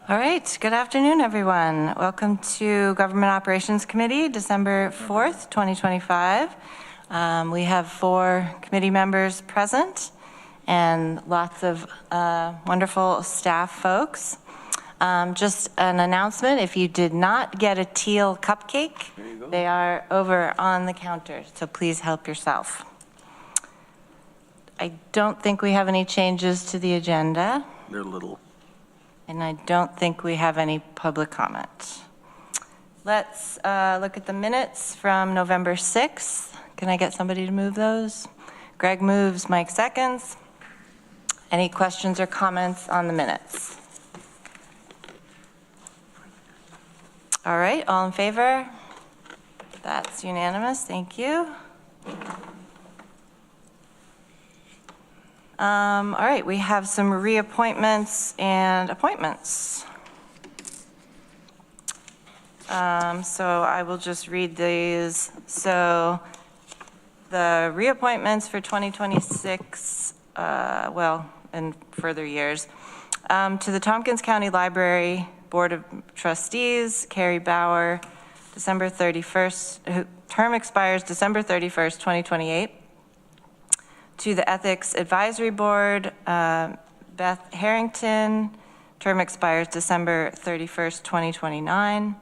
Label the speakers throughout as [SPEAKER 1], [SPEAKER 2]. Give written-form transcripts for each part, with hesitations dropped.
[SPEAKER 1] All right, good afternoon, everyone. Welcome to Government Operations Committee, December 4th, 2025. We have 4 committee members present and lots of wonderful staff folks. Just an announcement, if you did not get a teal cupcake, they are over on the counter, so please help yourself. I don't think we have any changes to the agenda.
[SPEAKER 2] They're little.
[SPEAKER 1] And I don't think we have any public comment. Let's look at the minutes from November 6th. Can I get somebody to move those? Greg moves, Mike seconds. Any questions or comments on the minutes? All right, all in favor? That's unanimous, thank you. All right, we have some reappointments and appointments. So I will just read these. So the reappointments for 2026, well, and further years, to the Tompkins County Library Board of Trustees, Carrie Bauer, December 31st, term expires December 31st, 2028. To the Ethics Advisory Board, Beth Harrington, term expires December 31st, 2029.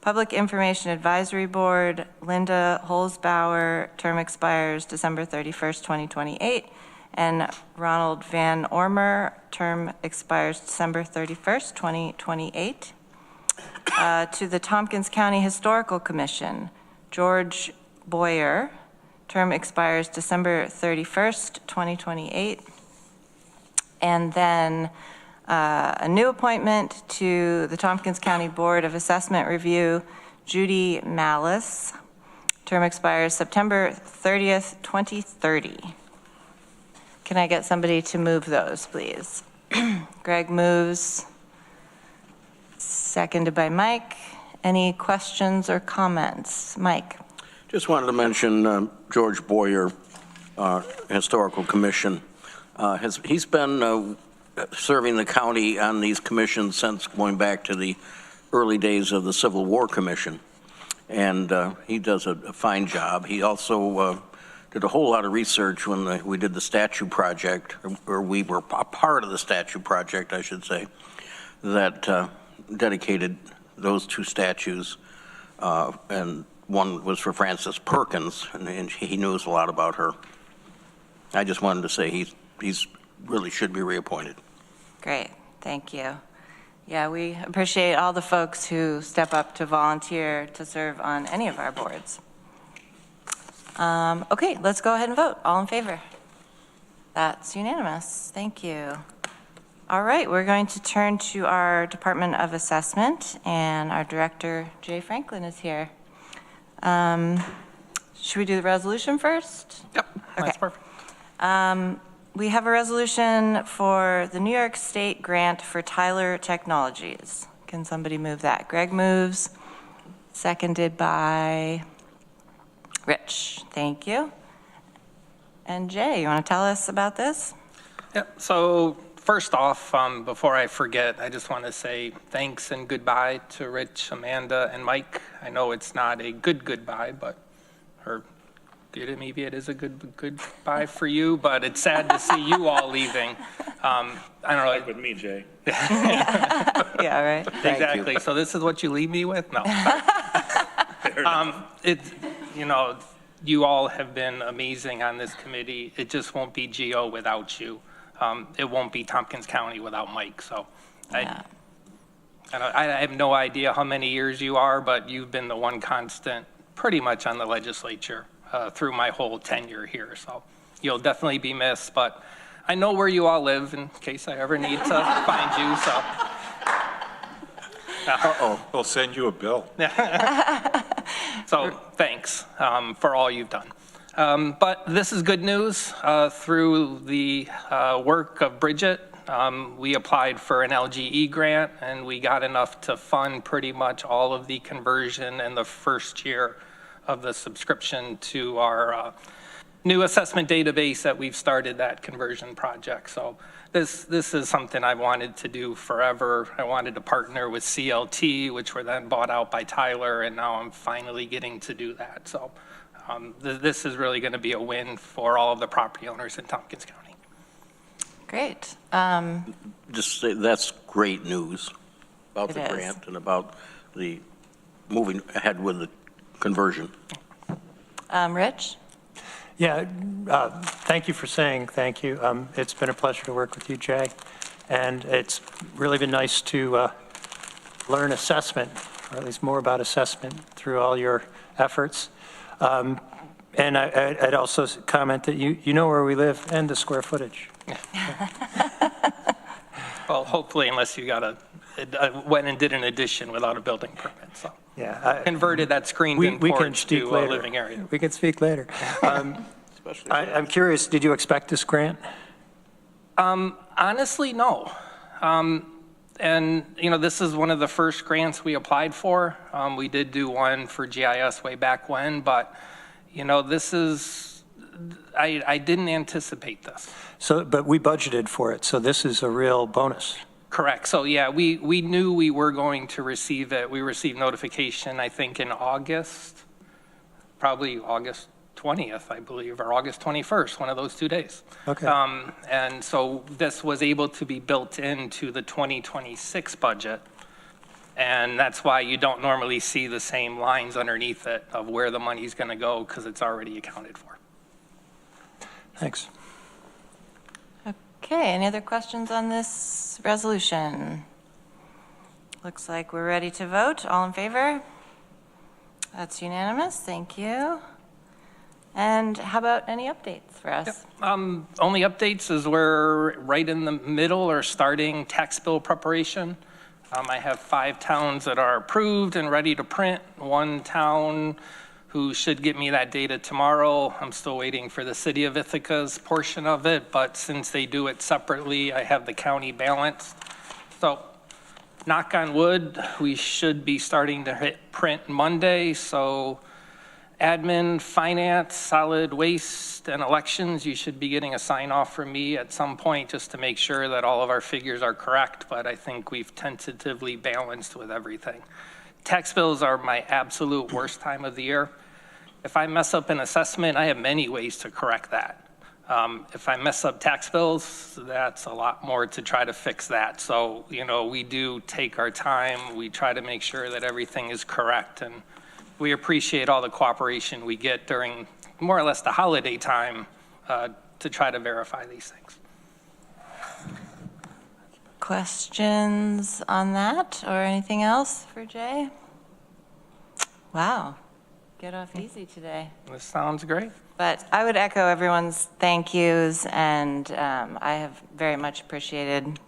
[SPEAKER 1] Public Information Advisory Board, Linda Holzbauer, term expires December 31st, 2028. And Ronald Van Ormer, term expires December 31st, 2028. To the Tompkins County Historical Commission, George Boyer, term expires December 31st, 2028. And then a new appointment to the Tompkins County Board of Assessment Review, Judy Malice, term expires September 30th, 2030. Can I get somebody to move those, please? Greg moves, seconded by Mike. Any questions or comments? Mike.
[SPEAKER 2] Just wanted to mention George Boyer, Historical Commission. He's been serving the county on these commissions since going back to the early days of the Civil War Commission. And he does a fine job. He also did a whole lot of research when we did the statue project, or we were a part of the statue project, I should say, that dedicated those 2 statues. And one was for Frances Perkins, and he knows a lot about her. I just wanted to say he's really should be reappointed. Great, thank you. Yeah, we appreciate all the folks who step up to volunteer to serve on any of our boards. Okay, let's go ahead and vote. All in favor? That's unanimous. Thank you. All right, we're going to turn to our Department of Assessment, and our director, Jay Franklin, is here. Should we do the resolution first?
[SPEAKER 3] Yep,
[SPEAKER 1] okay.
[SPEAKER 3] That's perfect.
[SPEAKER 1] We have a resolution for the New York State grant for Tyler Technologies. Can somebody move that? Greg moves, seconded by Rich. Thank you. And Jay, you want to tell us about this?
[SPEAKER 3] Yep, so first off, before I forget, I just want to say thanks and goodbye to Rich, Amanda, and Mike. I know it's not a good goodbye, but maybe it is a good goodbye for you, but it's sad to see you all leaving. I don't know.
[SPEAKER 4] Like with me, Jay.
[SPEAKER 1] Yeah, right.
[SPEAKER 3] Exactly. So this is what you leave me with? No. You all have been amazing on this committee. It just won't be GO without you. It won't be Tompkins County without Mike. So I have no idea how many years you are, but you've been the one constant pretty much on the legislature through my whole tenure here. So you'll definitely be missed, but I know where you all live in case I ever need to find you. So.
[SPEAKER 4] Uh-oh, we'll send you a bill.
[SPEAKER 3] So thanks for all you've done. But this is good news. Through the work of Bridget, we applied for an LGE grant, and we got enough to fund pretty much all of the conversion in the first year of the subscription to our new assessment database that we've started that conversion project. So this is something I've wanted to do forever. I wanted to partner with CLT, which were then bought out by Tyler, and now I'm finally getting to do that. So this is really going to be a win for all of the property owners in Tompkins County.
[SPEAKER 1] Great.
[SPEAKER 2] Just say that's great news about
[SPEAKER 1] It
[SPEAKER 2] the
[SPEAKER 1] is.
[SPEAKER 2] grant and about the moving ahead with the conversion.
[SPEAKER 1] Rich?
[SPEAKER 5] Yeah, thank you for saying thank you. It's been a pleasure to work with you, Jay, and it's really been nice to learn assessment, or at least more about assessment through all your efforts. And I'd also comment that you know where we live and the square footage.
[SPEAKER 3] Well, hopefully, unless you went and did an addition without a building permit. So
[SPEAKER 5] Yeah,
[SPEAKER 3] converted that screened-in
[SPEAKER 5] we can
[SPEAKER 3] porch
[SPEAKER 5] speak
[SPEAKER 3] to a
[SPEAKER 5] later.
[SPEAKER 3] living area.
[SPEAKER 5] We can speak later. I'm curious, did you expect this grant?
[SPEAKER 3] Honestly, no. And, this is one of the first grants we applied for. We did do one for GIS way back when, but, I didn't anticipate this.
[SPEAKER 5] But we budgeted for it, so this is a real bonus.
[SPEAKER 3] Correct. So, yeah, we knew we were going to receive it. We received notification, I think, in August, probably August 20th, I believe, or August 21st, one of those 2 days.
[SPEAKER 5] Okay.
[SPEAKER 3] And so this was able to be built into the 2026 budget. And that's why you don't normally see the same lines underneath it of where the money's going to go, because it's already accounted for.
[SPEAKER 5] Thanks.
[SPEAKER 1] Okay, any other questions on this resolution? Looks like we're ready to vote. All in favor? That's unanimous. Thank you. And how about any updates for us?
[SPEAKER 3] Only updates is we're right in the middle or starting tax bill preparation. I have 5 towns that are approved and ready to print. 1 town who should get me that data tomorrow. I'm still waiting for the city of Ithaca's portion of it, but since they do it separately, I have the county balanced. So knock on wood, we should be starting to hit print Monday. So admin, finance, solid waste, and elections, you should be getting a sign off from me at some point just to make sure that all of our figures are correct, but I think we've tentatively balanced with everything. Tax bills are my absolute worst time of the year. If I mess up an assessment, I have many ways to correct that. If I mess up tax bills, that's a lot more to try to fix that. So, we do take our time. We try to make sure that everything is correct, and we appreciate all the cooperation we get during more or less the holiday time to try to verify these things.
[SPEAKER 1] Questions on that or anything else for Jay? Wow, get off easy today.
[SPEAKER 3] This sounds great.
[SPEAKER 1] But I would echo everyone's thank yous, and I have very much appreciated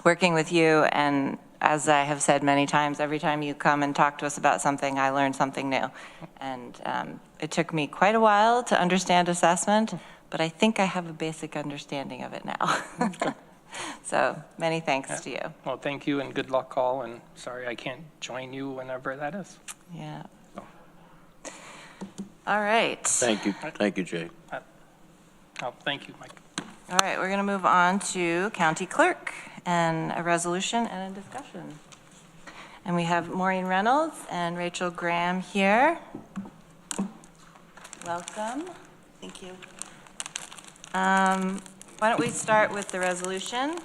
[SPEAKER 1] working with you. And as I have said many times, every time you come and talk to us about something, I learn something new. And it took me quite a while to understand assessment, but I think I have a basic understanding of it now. So many thanks to you.
[SPEAKER 3] Well, thank you and good luck all, and sorry I can't join you whenever that is.
[SPEAKER 1] Yeah. All right.
[SPEAKER 2] Thank you, Jay.
[SPEAKER 3] Oh, thank you, Mike.
[SPEAKER 1] All right, we're going to move on to County Clerk and a resolution and a discussion. And we have Maureen Reynolds and Rachel Graham here. Welcome.
[SPEAKER 6] Thank you.
[SPEAKER 1] Why don't we start with the resolution,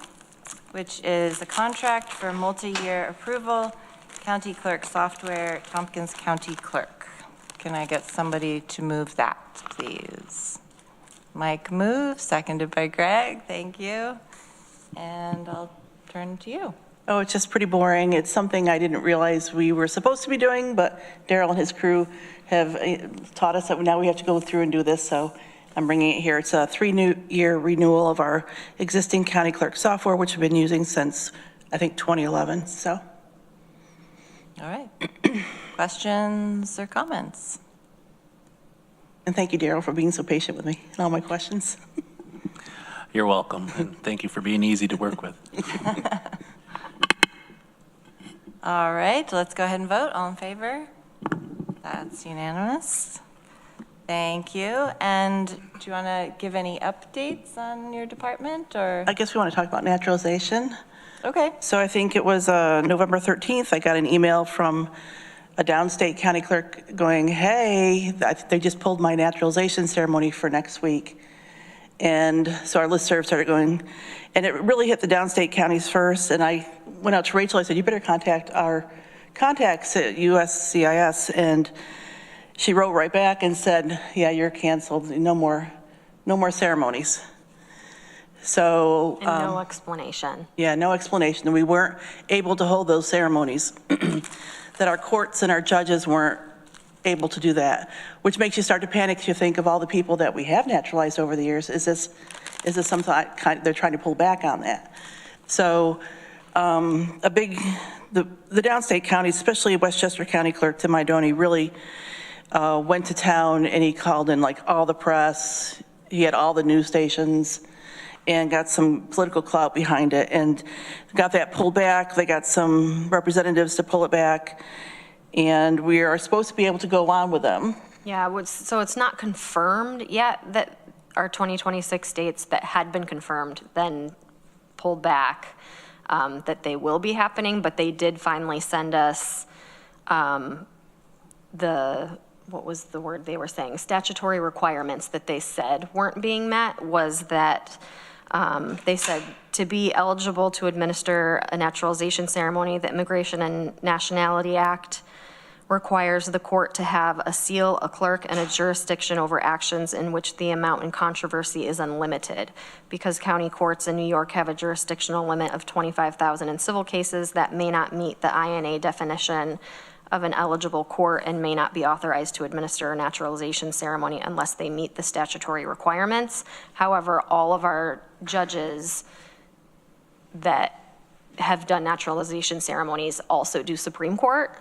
[SPEAKER 1] which is a contract for multi-year approval, County Clerk Software, Tompkins County Clerk. Can I get somebody to move that, please? Mike moves, seconded by Greg. Thank you. And I'll turn to you.
[SPEAKER 6] Oh, it's just pretty boring. It's something I didn't realize we were supposed to be doing, but Daryl and his crew have taught us that now we have to go through and do this, so I'm bringing it here. It's a 3-year renewal of our existing county clerk software, which we've been using since, I think, 2011, so.
[SPEAKER 1] All right. Questions or comments?
[SPEAKER 6] And thank you, Daryl, for being so patient with me and all my questions.
[SPEAKER 7] You're welcome, and thank you for being easy to work with.
[SPEAKER 1] All right, let's go ahead and vote. All in favor? That's unanimous. Thank you. And do you want to give any updates on your department, or?
[SPEAKER 6] I guess we want to talk about naturalization.
[SPEAKER 1] Okay.
[SPEAKER 6] So I think it was November 13th, I got an email from a downstate county clerk going, hey, they just pulled my naturalization ceremony for next week. And so our listserv started going, and it really hit the downstate counties first. And I went out to Rachel, I said, you better contact our contacts at USCIS. And she wrote right back and said, yeah, you're canceled, no more ceremonies. So.
[SPEAKER 8] And no explanation.
[SPEAKER 6] Yeah, no explanation. We weren't able to hold those ceremonies, that our courts and our judges weren't able to do that, which makes you start to panic if you think of all the people that we have naturalized over the years. Is this something they're trying to pull back on that? So the downstate counties, especially Westchester County Clerk Tim Idoni, really went to town, and he called in like all the press. He had all the news stations and got some political clout behind it and got that pulled back. They got some representatives to pull it back, and we are supposed to be able to go on with them.
[SPEAKER 8] Yeah, so it's not confirmed yet that our 2026 dates that had been confirmed then pulled back, that they will be happening, but they did finally send us what was the word they were saying? Statutory requirements that they said weren't being met was that they said to be eligible to administer a naturalization ceremony, the Immigration and Nationality Act requires the court to have a seal, a clerk, and a jurisdiction over actions in which the amount in controversy is unlimited. Because county courts in New York have a jurisdictional limit of $25,000 in civil cases, that may not meet the INA definition of an eligible court and may not be authorized to administer a naturalization ceremony unless they meet the statutory requirements. However, all of our judges that have done naturalization ceremonies also do Supreme Court.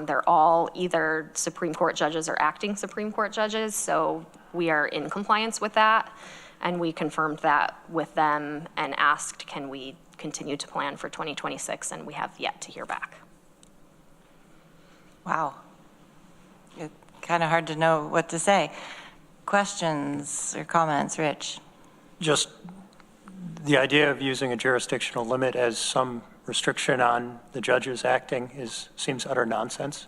[SPEAKER 8] They're all either Supreme Court judges or acting Supreme Court judges, so we are in compliance with that, and we confirmed that with them and asked, can we continue to plan for 2026, and we have yet to hear back.
[SPEAKER 1] Wow. It's kind of hard to know what to say. Questions or comments, Rich?
[SPEAKER 5] Just the idea of using a jurisdictional limit as some restriction on the judges acting seems utter nonsense.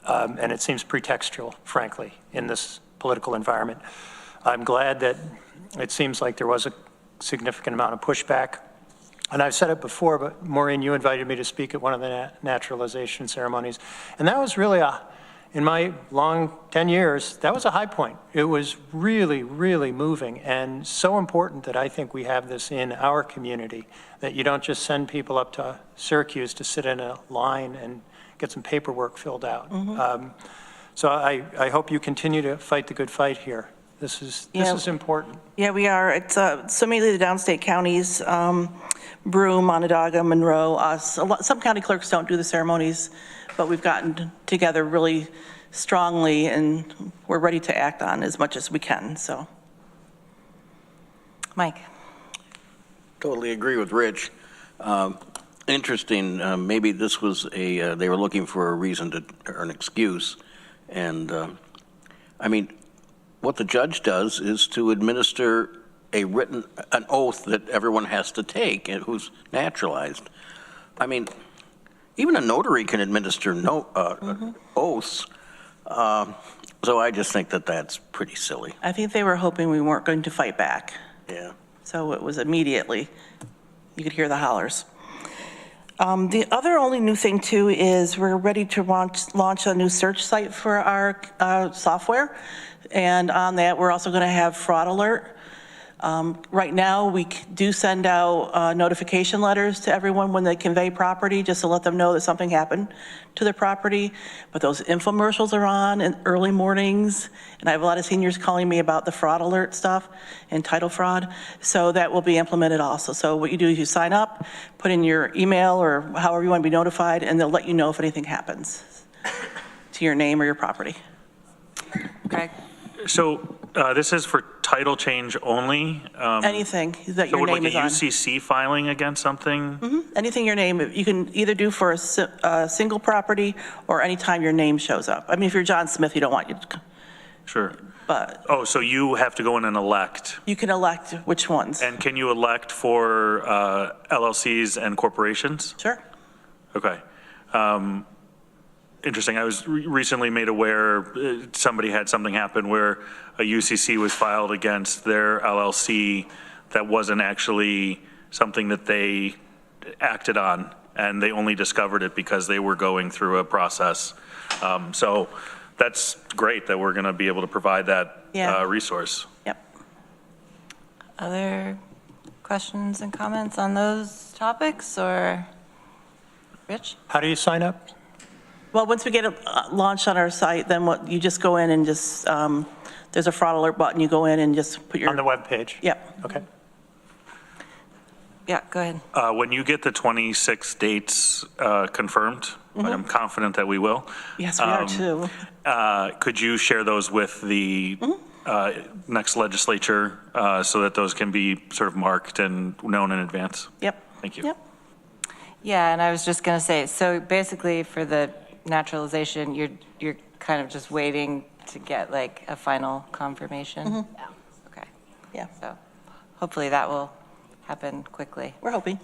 [SPEAKER 5] And it seems pretextual, frankly, in this political environment. I'm glad that it seems like there was a significant amount of pushback. And I've said it before, but Maureen, you invited me to speak at one of the naturalization ceremonies. And that was really in my long 10 years, that was a high point. It was really, really moving and so important that I think we have this in our community, that you don't just send people up to Syracuse to sit in a line and get some paperwork filled out. Mm-hmm. So I hope you continue to fight the good fight here. This is important.
[SPEAKER 6] Yeah, we are. It's so many of the downstate counties, Broome, Onondaga, Monroe, us. Some county clerks don't do the ceremonies, but we've gotten together really strongly, and we're ready to act on as much as we can. So,
[SPEAKER 1] Mike.
[SPEAKER 2] Totally agree with Rich. Interesting. Maybe this was they were looking for a reason or an excuse, and I mean, what the judge does is to administer an oath that everyone has to take and who's naturalized. I mean, even a notary can administer oaths. So I just think that that's pretty silly.
[SPEAKER 6] I think they were hoping we weren't going to fight back.
[SPEAKER 2] Yeah.
[SPEAKER 6] So it was immediately, you could hear the hollers. The other only new thing too is we're ready to launch a new search site for our software. And on that, we're also going to have fraud alert. Right now, we do send out notification letters to everyone when they convey property, just to let them know that something happened to their property. But those infomercials are on in early mornings, and I have a lot of seniors calling me about the fraud alert stuff and title fraud. So that will be implemented also. So what you do is you sign up, put in your email or however you want to be notified, and they'll let you know if anything happens to your name or your property.
[SPEAKER 1] Greg?
[SPEAKER 9] So this is for title change only?
[SPEAKER 6] Anything that your name is on.
[SPEAKER 9] So like a UCC filing against something?
[SPEAKER 6] Mm-hmm. Anything your name, you can either do for a single property or anytime your name shows up. I mean, if you're John Smith, you don't want
[SPEAKER 9] Sure.
[SPEAKER 6] But
[SPEAKER 9] Oh, so you have to go in and elect.
[SPEAKER 6] you can elect which ones.
[SPEAKER 9] And can you elect for LLCs and corporations?
[SPEAKER 6] Sure.
[SPEAKER 9] Okay. Interesting. I was recently made aware somebody had something happen where a UCC was filed against their LLC that wasn't actually something that they acted on, and they only discovered it because they were going through a process. So that's great that we're going to be able to provide that resource.
[SPEAKER 6] Yep.
[SPEAKER 1] Other questions and comments on those topics, or Rich?
[SPEAKER 5] How do you sign up?
[SPEAKER 6] Well, once we get it launched on our site, then what, you just go in and just, there's a fraud alert button, you go in and just put your.
[SPEAKER 5] On the web page?
[SPEAKER 6] Yep.
[SPEAKER 5] Okay.
[SPEAKER 1] Yeah, go ahead.
[SPEAKER 9] When you get the 26 dates confirmed, I'm confident that we will.
[SPEAKER 6] Yes, we are too.
[SPEAKER 9] Could you share those with the next legislature so that those can be sort of marked and known in advance?
[SPEAKER 6] Yep.
[SPEAKER 9] Thank you.
[SPEAKER 6] Yep.
[SPEAKER 1] Yeah, and I was just going to say, so basically for the naturalization, you're kind of just waiting to get like a final confirmation?
[SPEAKER 8] Yeah.
[SPEAKER 1] Okay.
[SPEAKER 6] Yeah.
[SPEAKER 1] So hopefully that will happen quickly.
[SPEAKER 6] We're hoping.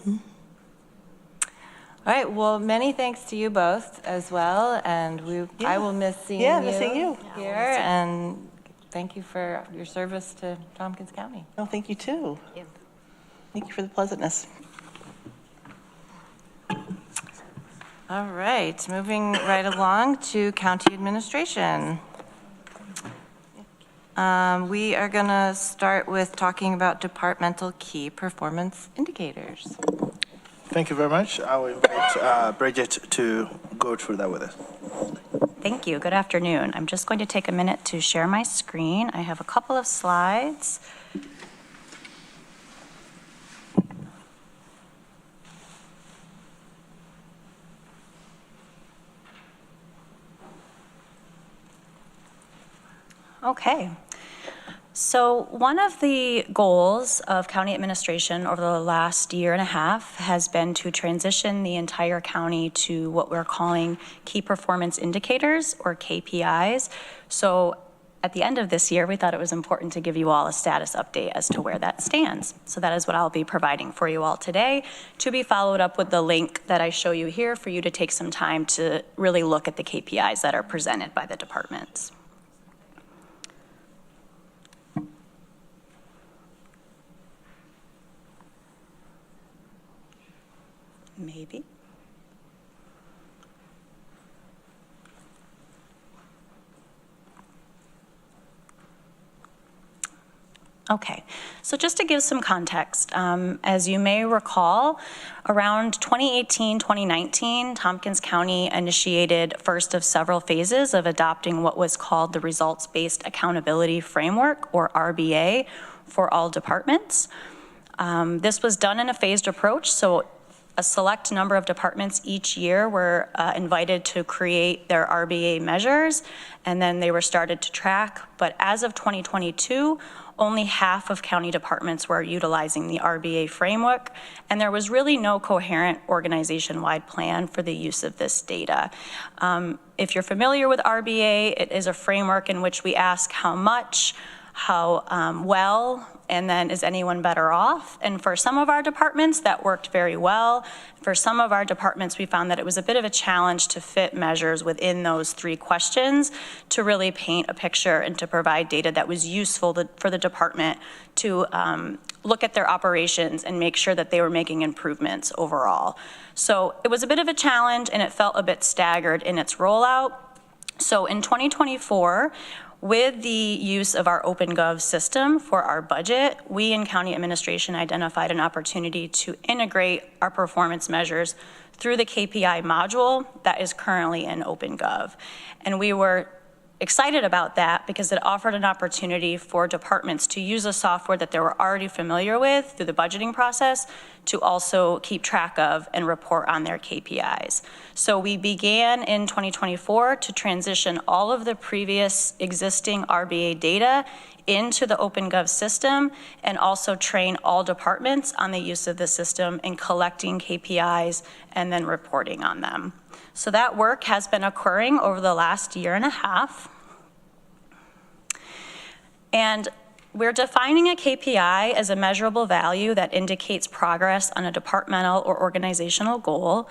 [SPEAKER 1] All right, well, many thanks to you both as well, and I will miss seeing you
[SPEAKER 6] missing you.
[SPEAKER 1] here, and thank you for your service to Tompkins County.
[SPEAKER 6] No, thank you too.
[SPEAKER 8] Yeah.
[SPEAKER 6] Thank you for the pleasantness.
[SPEAKER 1] All right, moving right along to county administration. We are going to start with talking about departmental key performance indicators.
[SPEAKER 10] Thank you very much. I will invite Bridget to go through that with us.
[SPEAKER 11] Thank you. Good afternoon. I'm just going to take a minute to share my screen. I have a couple of slides. Okay. So one of the goals of county administration over the last year and a half has been to transition the entire county to what we're calling key performance indicators, or KPIs. So at the end of this year, we thought it was important to give you all a status update as to where that stands. So that is what I'll be providing for you all today, to be followed up with the link that I show you here for you to take some time to really look at the KPIs that are presented by the departments. Maybe. Okay, so just to give some context, as you may recall, around 2018, 2019, Tompkins County initiated first of several phases of adopting what was called the Results-Based Accountability Framework, or RBA, for all departments. This was done in a phased approach, so a select number of departments each year were invited to create their RBA measures, and then they were started to track. But as of 2022, only half of county departments were utilizing the RBA framework, and there was really no coherent organization-wide plan for the use of this data. If you're familiar with RBA, it is a framework in which we ask how much, how well, and then is anyone better off? And for some of our departments, that worked very well. For some of our departments, we found that it was a bit of a challenge to fit measures within those three questions to really paint a picture and to provide data that was useful for the department to look at their operations and make sure that they were making improvements overall. So it was a bit of a challenge, and it felt a bit staggered in its rollout. So in 2024, with the use of our OpenGov system for our budget, we in county administration identified an opportunity to integrate our performance measures through the KPI module that is currently in OpenGov. And we were excited about that because it offered an opportunity for departments to use a software that they were already familiar with through the budgeting process to also keep track of and report on their KPIs. So we began in 2024 to transition all of the previous existing RBA data into the OpenGov system and also train all departments on the use of the system in collecting KPIs and then reporting on them. So that work has been occurring over the last year and a half. And we're defining a KPI as a measurable value that indicates progress on a departmental or organizational goal.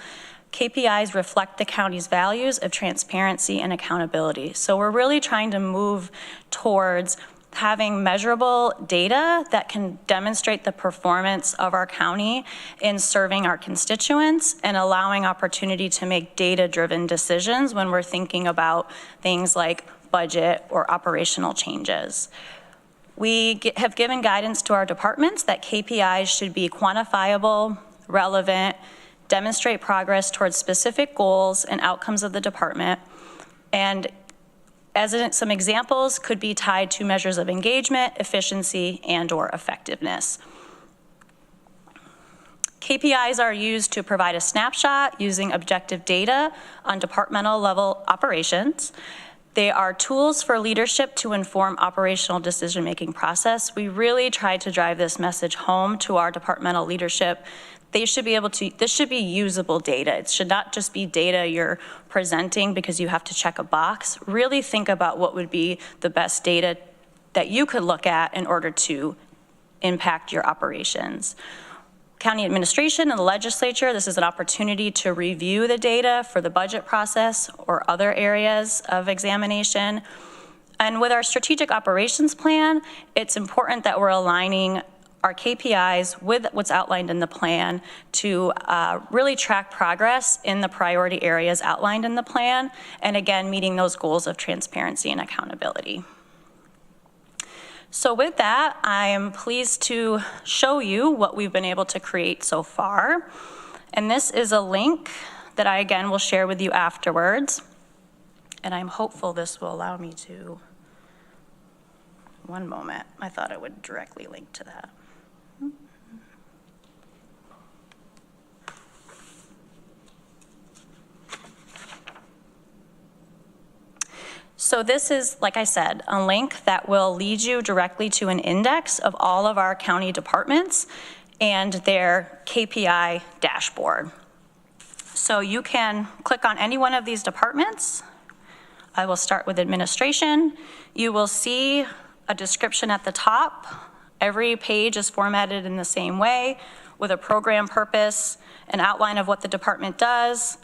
[SPEAKER 11] KPIs reflect the county's values of transparency and accountability. So we're really trying to move towards having measurable data that can demonstrate the performance of our county in serving our constituents and allowing opportunity to make data-driven decisions when we're thinking about things like budget or operational changes. We have given guidance to our departments that KPIs should be quantifiable, relevant, demonstrate progress towards specific goals and outcomes of the department, and as in some examples could be tied to measures of engagement, efficiency, and/or effectiveness. KPIs are used to provide a snapshot using objective data on departmental level operations. They are tools for leadership to inform operational decision-making process. We really tried to drive this message home to our departmental leadership. They should be able to, this should be usable data. It should not just be data you're presenting because you have to check a box. Really think about what would be the best data that you could look at in order to impact your operations. County administration and the legislature, this is an opportunity to review the data for the budget process or other areas of examination. And with our strategic operations plan, it's important that we're aligning our KPIs with what's outlined in the plan to really track progress in the priority areas outlined in the plan, and again, meeting those goals of transparency and accountability. So with that, I am pleased to show you what we've been able to create so far. And this is a link that I, again, will share with you afterwards. And I'm hopeful this will allow me to, one moment, I thought it would directly link to that. So this is, like I said, a link that will lead you directly to an index of all of our county departments and their KPI dashboard. So you can click on any one of these departments. I will start with administration. You will see a description at the top. Every page is formatted in the same way with a program purpose, an outline of what the department does,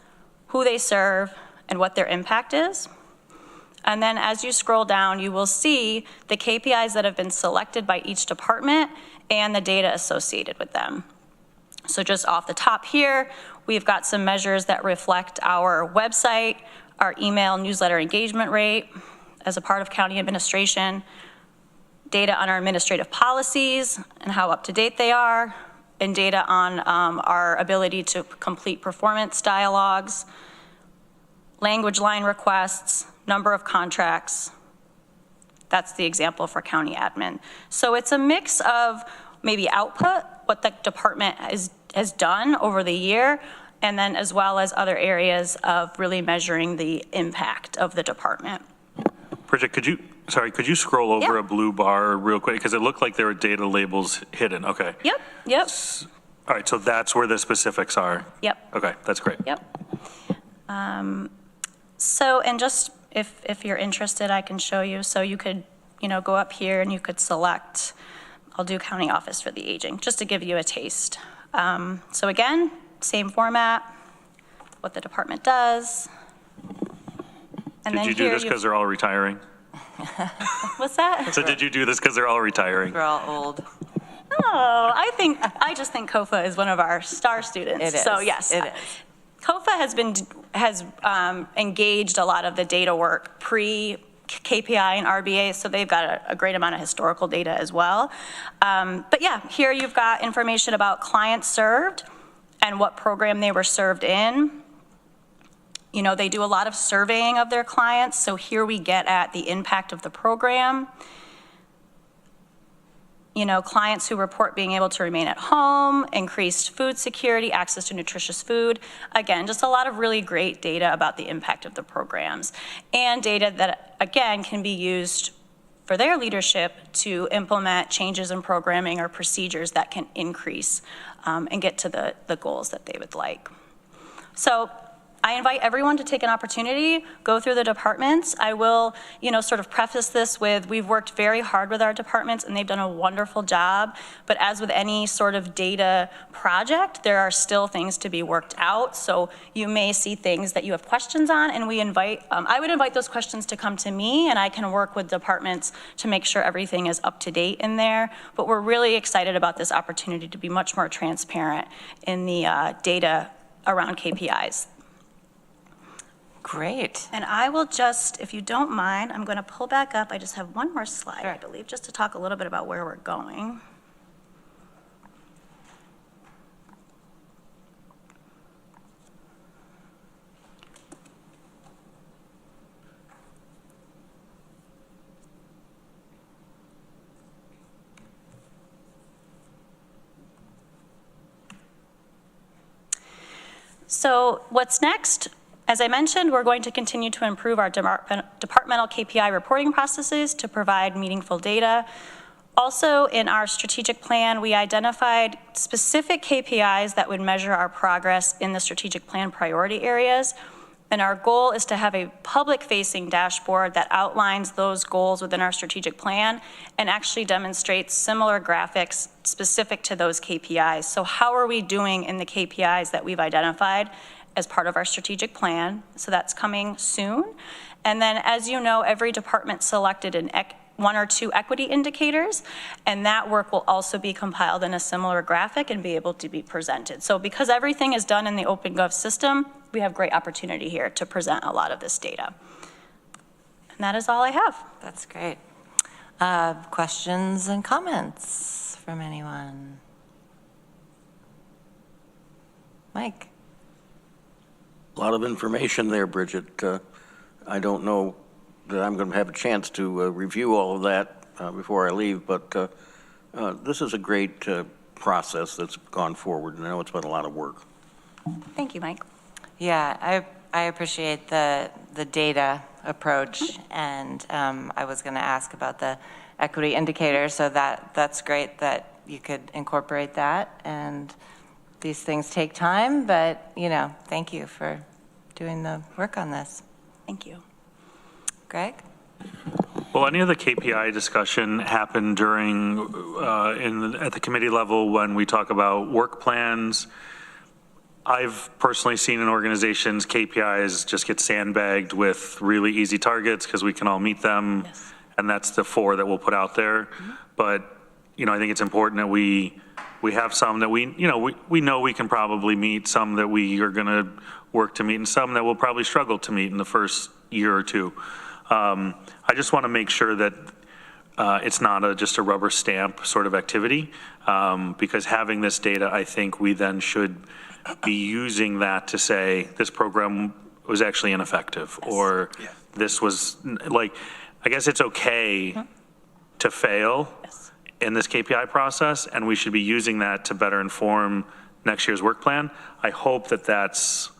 [SPEAKER 11] who they serve, and what their impact is. And then as you scroll down, you will see the KPIs that have been selected by each department and the data associated with them. So just off the top here, we've got some measures that reflect our website, our email newsletter engagement rate as a part of county administration, data on our administrative policies and how up to date they are, and data on our ability to complete performance dialogues, language line requests, number of contracts. That's the example for county admin. So it's a mix of maybe output, what the department has done over the year, and then as well as other areas of really measuring the impact of the department.
[SPEAKER 9] Bridget, could you scroll over a blue bar real quick? Because it looked like there were data labels hidden. Okay.
[SPEAKER 11] Yep.
[SPEAKER 9] All right, so that's where the specifics are.
[SPEAKER 11] Yep.
[SPEAKER 9] Okay, that's great.
[SPEAKER 11] Yep. So, and just if you're interested, I can show you. So you could, go up here and you could select, I'll do County Office for the Aging, just to give you a taste. So again, same format, what the department does. And
[SPEAKER 9] did you do this because they're all retiring?
[SPEAKER 11] What's that?
[SPEAKER 9] So did you do this because they're all retiring?
[SPEAKER 1] We're all old.
[SPEAKER 11] Oh, I just think KOFA is one of our star students.
[SPEAKER 1] It is.
[SPEAKER 11] So yes.
[SPEAKER 1] It is.
[SPEAKER 11] KOFA has engaged a lot of the data work pre-KPI and RBA, so they've got a great amount of historical data as well. But yeah, here you've got information about clients served and what program they were served in. They do a lot of surveying of their clients, so here we get at the impact of the program. Clients who report being able to remain at home, increased food security, access to nutritious food. Again, just a lot of really great data about the impact of the programs, and data that, again, can be used for their leadership to implement changes in programming or procedures that can increase and get to the goals that they would like. So I invite everyone to take an opportunity, go through the departments. I will, sort of preface this with, we've worked very hard with our departments and they've done a wonderful job. But as with any sort of data project, there are still things to be worked out. So you may see things that you have questions on, and I would invite those questions to come to me, and I can work with departments to make sure everything is up to date in there. But we're really excited about this opportunity to be much more transparent in the data around KPIs.
[SPEAKER 1] Great.
[SPEAKER 11] And I will just, if you don't mind, I'm going to pull back up. I just have one more slide,
[SPEAKER 1] Sure.
[SPEAKER 11] I believe, just to talk a little bit about where we're going. So what's next? As I mentioned, we're going to continue to improve our departmental KPI reporting processes to provide meaningful data. Also, in our strategic plan, we identified specific KPIs that would measure our progress in the strategic plan priority areas. And our goal is to have a public-facing dashboard that outlines those goals within our strategic plan and actually demonstrates similar graphics specific to those KPIs. So how are we doing in the KPIs that we've identified as part of our strategic plan? So that's coming soon. And then, as you know, every department selected one or two equity indicators, and that work will also be compiled in a similar graphic and be able to be presented. So because everything is done in the OpenGov system, we have great opportunity here to present a lot of this data. And that is all I have.
[SPEAKER 1] That's great. Questions and comments from anyone? Mike?
[SPEAKER 2] A lot of information there, Bridget. I don't know that I'm going to have a chance to review all of that before I leave, but this is a great process that's gone forward, and I know it's been a lot of work.
[SPEAKER 11] Thank you, Mike.
[SPEAKER 1] Yeah, I appreciate the data approach, and I was going to ask about the equity indicator, so that's great that you could incorporate that. And these things take time, but thank you for doing the work on this.
[SPEAKER 11] Thank you.
[SPEAKER 1] Greg?
[SPEAKER 9] Well, any of the KPI discussion happened during at the committee level when we talk about work plans. I've personally seen in organizations KPIs just get sandbagged with really easy targets because we can all meet them, yes. And that's the 4 that we'll put out there. Mm-hmm. But I think it's important that we have some that we know we can probably meet, some that we are going to work to meet, and some that we'll probably struggle to meet in the first year or two. I just want to make sure that it's not just a rubber stamp sort of activity, because having this data, I think we then should be using that to say this program was actually ineffective, yes. Or yeah. This was I guess it's okay mm-hmm. to fail. Yes. In this KPI process, and we should be using that to better inform next year's work plan. I hope that that's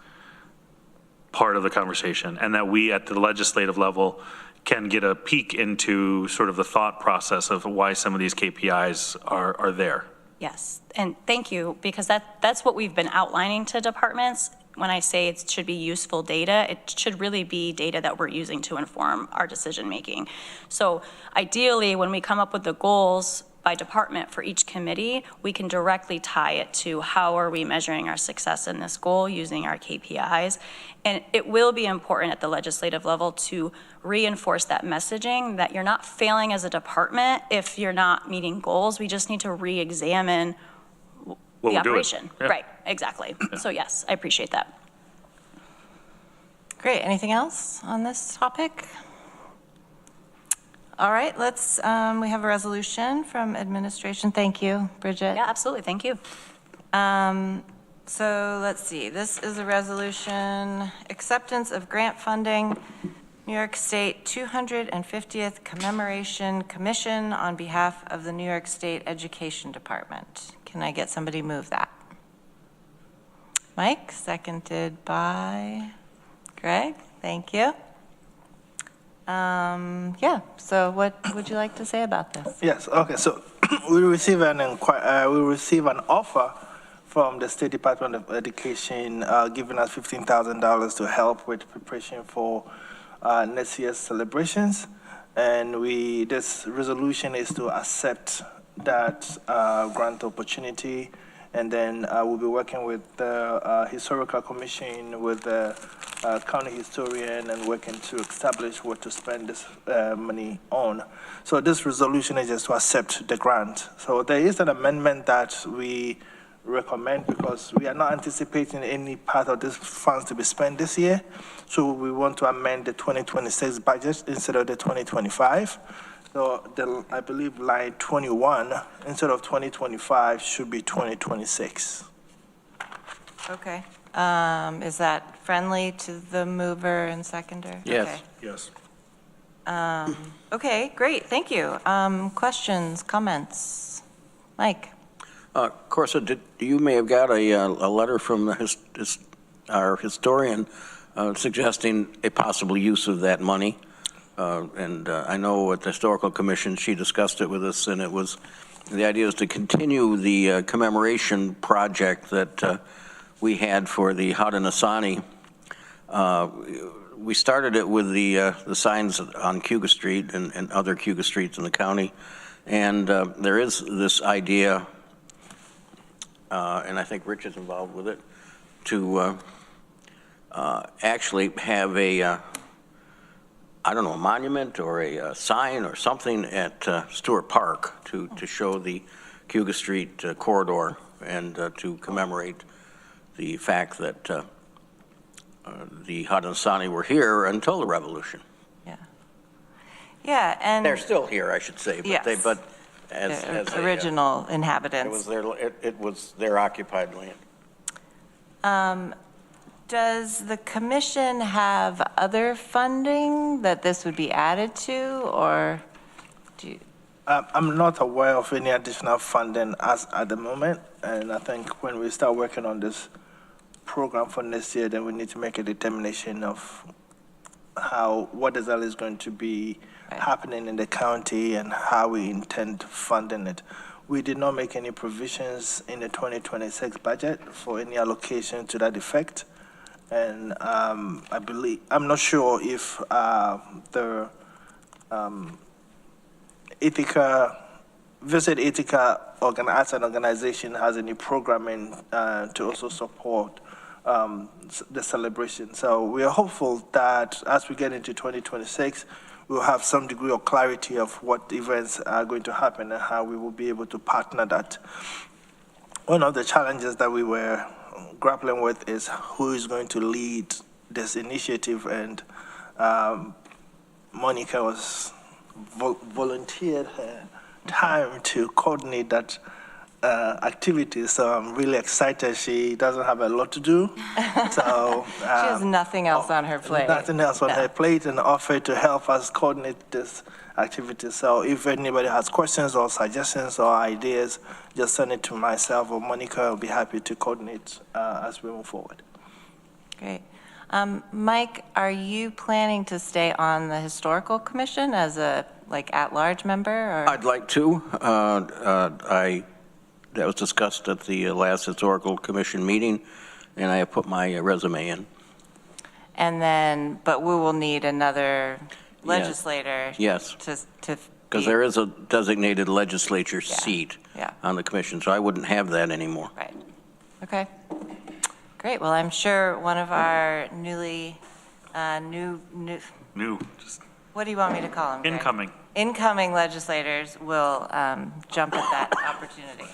[SPEAKER 9] part of the conversation, and that we at the legislative level can get a peek into sort of the thought process of why some of these KPIs are there.
[SPEAKER 11] Yes, and thank you, because that's what we've been outlining to departments. When I say it should be useful data, it should really be data that we're using to inform our decision making. So ideally, when we come up with the goals by department for each committee, we can directly tie it to how are we measuring our success in this goal using our KPIs. And it will be important at the legislative level to reinforce that messaging that you're not failing as a department if you're not meeting goals. We just need to re-examine the operation. Yeah. Right, exactly. Yeah. So yes, I appreciate that.
[SPEAKER 1] Great, anything else on this topic? All right, let's, we have a resolution from administration. Thank you, Bridget.
[SPEAKER 11] Yeah, absolutely, thank you.
[SPEAKER 1] So let's see, this is a resolution, acceptance of grant funding, New York State 250th Commemoration Commission on behalf of the New York State Education Department. Can I get somebody to move that? Mike, seconded by Greg, thank you. Yeah, so what would you like to say about this?
[SPEAKER 10] Yes, okay, so we receive an offer from the State Department of Education, giving us $15,000 to help with preparation for next year's celebrations. And this resolution is to accept that grant opportunity. And then we'll be working with the Historical Commission, with the county historian, and working to establish what to spend this money on. So this resolution is just to accept the grant. So there is an amendment that we recommend because we are not anticipating any part of this funds to be spent this year. So we want to amend the 2026 budget instead of the 2025. So I believe line 21, instead of 2025, should be 2026.
[SPEAKER 1] Okay. Is that friendly to the mover and seconder?
[SPEAKER 2] Yes.
[SPEAKER 1] Okay.
[SPEAKER 4] Yes.
[SPEAKER 1] Okay, great, thank you. Questions, comments? Mike?
[SPEAKER 2] Corsa, you may have got a letter from our historian suggesting a possible use of that money. And I know at the Historical Commission, she discussed it with us, and the idea is to continue the commemoration project that we had for the Haudenosaunee. We started it with the signs on Cuga Street and other Cuga Streets in the county. And there is this idea, and I think Rich is involved with it, to actually have a a monument or a sign or something at Stewart Park to show the Cuga Street corridor and to commemorate the fact that the Haudenosaunee were here until the Revolution.
[SPEAKER 1] Yeah. Yeah, and...
[SPEAKER 2] They're still here, I should say, but
[SPEAKER 1] yes.
[SPEAKER 2] But as
[SPEAKER 1] original inhabitants.
[SPEAKER 2] It was their occupied land.
[SPEAKER 1] Does the commission have other funding that this would be added to, or do you?
[SPEAKER 10] I'm not aware of any additional funding at the moment, and I think when we start working on this program for next year, then we need to make a determination of what exactly is going to be happening in the county and how we intend funding it. We did not make any provisions in the 2026 budget for any allocation to that effect. And I'm not sure if the Visit Ithaca as an organization has any programming to also support the celebration. So we are hopeful that as we get into 2026, we'll have some degree of clarity of what events are going to happen and how we will be able to partner that. One of the challenges that we were grappling with is who is going to lead this initiative, and Monica was volunteered her time to coordinate that activity, so I'm really excited. She doesn't have a lot to do, so
[SPEAKER 1] she has nothing else on her plate.
[SPEAKER 10] Nothing else on her plate, and offered to help us coordinate this activity. So if anybody has questions or suggestions or ideas, just send it to myself or Monica. I'll be happy to coordinate as we move forward.
[SPEAKER 1] Great. Mike, are you planning to stay on the Historical Commission as a at-large member? Or?
[SPEAKER 2] I'd like to. That was discussed at the last Historical Commission meeting, and I have put my resume in.
[SPEAKER 1] And then, but we will need another legislator.
[SPEAKER 2] Yes.
[SPEAKER 1] To
[SPEAKER 2] because there is a designated legislature seat on the commission, so I wouldn't have that anymore.
[SPEAKER 1] Right. Okay. Great. Well, I'm sure one of our newly what do you want me to call them?
[SPEAKER 9] Incoming.
[SPEAKER 1] Incoming legislators will jump at that opportunity.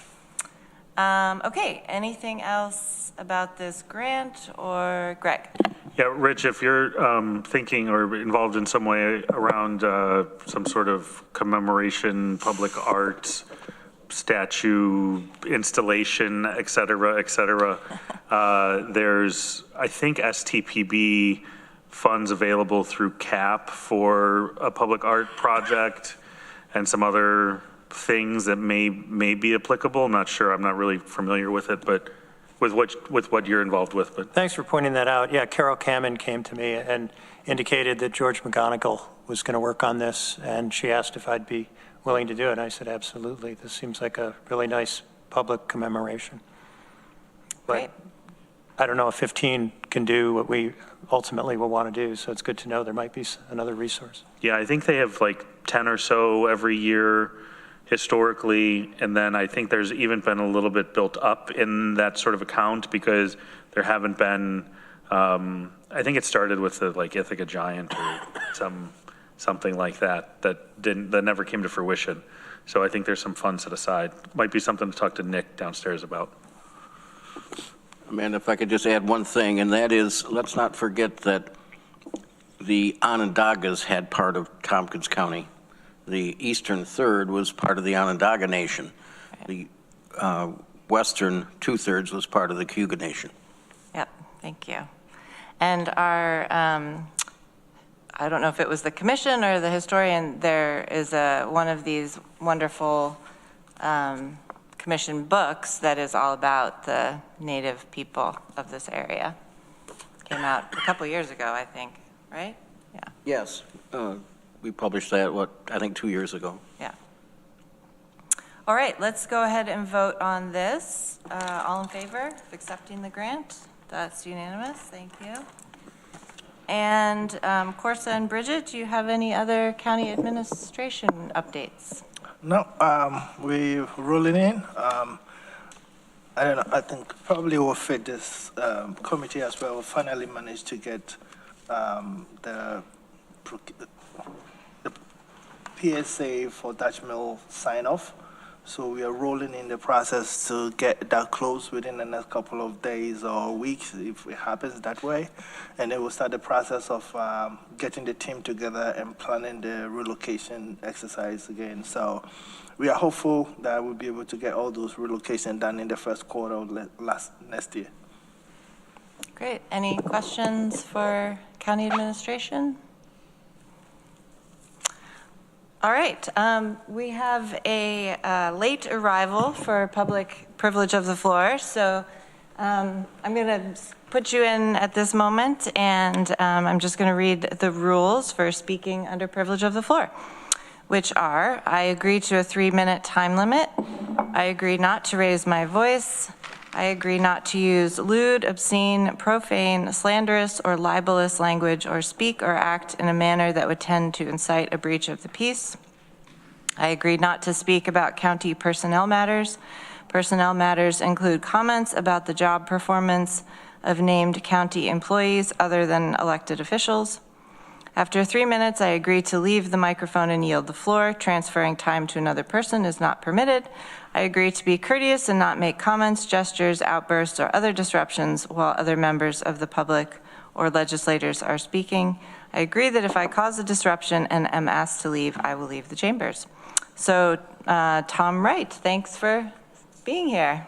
[SPEAKER 1] Okay. Anything else about this grant, or Greg?
[SPEAKER 9] Yeah, Rich, if you're thinking or involved in some way around some sort of commemoration, public art, statue, installation, et cetera, there's, I think, STPB funds available through CAP for a public art project and some other things that may be applicable. I'm not sure. I'm not really familiar with it, but with what you're involved with. But
[SPEAKER 5] thanks for pointing that out. Yeah, Carol Cammon came to me and indicated that George McGonigal was going to work on this, and she asked if I'd be willing to do it. And I said, absolutely. This seems like a really nice public commemoration.
[SPEAKER 1] Great.
[SPEAKER 5] I don't know if 15 can do what we ultimately will want to do, so it's good to know there might be another resource.
[SPEAKER 9] Yeah, I think they have like 10 or so every year historically, and then I think there's even been a little bit built up in that sort of account because there haven't been, I think it started with the like Ithaca Giant or something like that that never came to fruition. So I think there's some funds set aside. Might be something to talk to Nick downstairs about.
[SPEAKER 2] Amanda, if I could just add one thing, and that is, let's not forget that the Onondagas had part of Tompkins County. The eastern third was part of the Onondaga Nation. The western two-thirds was part of the Cayuga Nation.
[SPEAKER 1] Yep, thank you. And our, I don't know if it was the commission or the historian, there is one of these wonderful commission books that is all about the native people of this area. Came out a couple years ago, I think, right? Yeah.
[SPEAKER 2] Yes, we published that, I think 2 years ago.
[SPEAKER 1] Yeah. All right, let's go ahead and vote on this. All in favor of accepting the grant? That's unanimous, thank you. And Corsa and Bridget, do you have any other county administration updates?
[SPEAKER 10] No, we're rolling in. I don't know, I think probably we'll fit this committee as well. We finally managed to get the PSA for Dutch Mill sign off. So we are rolling in the process to get that closed within the next couple of days or weeks if it happens that way. And then we'll start the process of getting the team together and planning the relocation exercise again. So we are hopeful that we'll be able to get all those relocations done in the first quarter of next year.
[SPEAKER 1] Great. Any questions for county administration? All right, we have a late arrival for public privilege of the floor, so I'm going to put you in at this moment, and I'm just going to read the rules for speaking under privilege of the floor, which are, I agree to a 3-minute time limit, I agree not to raise my voice, I agree not to use lewd, obscene, profane, slanderous, or libelous language or speak or act in a manner that would tend to incite a breach of the peace. I agree not to speak about county personnel matters. Personnel matters include comments about the job performance of named county employees other than elected officials. After 3 minutes, I agree to leave the microphone and yield the floor. Transferring time to another person is not permitted. I agree to be courteous and not make comments, gestures, outbursts, or other disruptions while other members of the public or legislators are speaking. I agree that if I cause a disruption and am asked to leave, I will leave the chambers. So, Tom Wright, thanks for being here.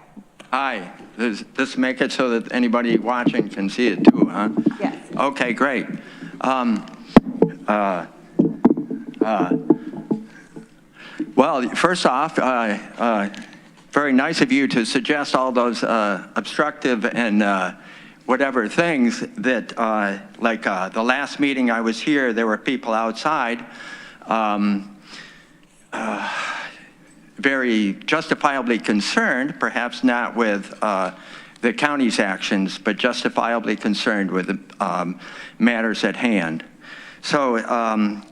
[SPEAKER 12] Hi. Does this make it so that anybody watching can see it too, huh?
[SPEAKER 1] Yes.
[SPEAKER 12] Okay, great. Well, first off, very nice of you to suggest all those obstructive and whatever things that, like the last meeting I was here, there were people outside very justifiably concerned, perhaps not with the county's actions, but justifiably concerned with the matters at hand. So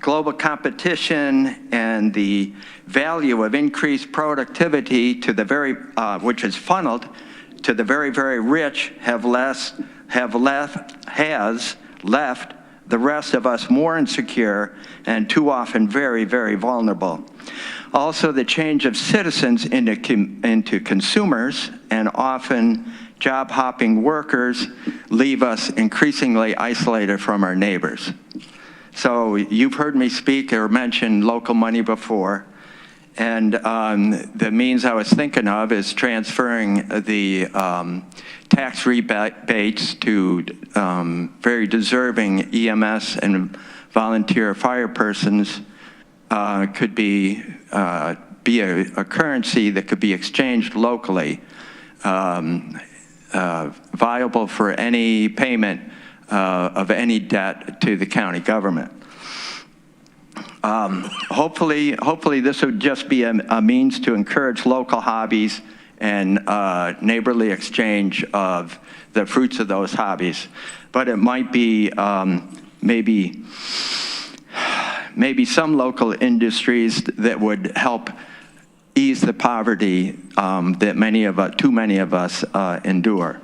[SPEAKER 12] global competition and the value of increased productivity to the very, which is funneled to the very, very rich has left the rest of us more insecure and too often very, very vulnerable. Also, the change of citizens into consumers and often job-hopping workers leave us increasingly isolated from our neighbors. So you've heard me speak or mention local money before, and the means I was thinking of is transferring the tax rebates to very deserving EMS and volunteer fire persons. Could be a currency that could be exchanged locally, viable for any payment of any debt to the county government. Hopefully this would just be a means to encourage local hobbies and neighborly exchange of the fruits of those hobbies. But it might be maybe some local industries that would help ease the poverty that too many of us endure.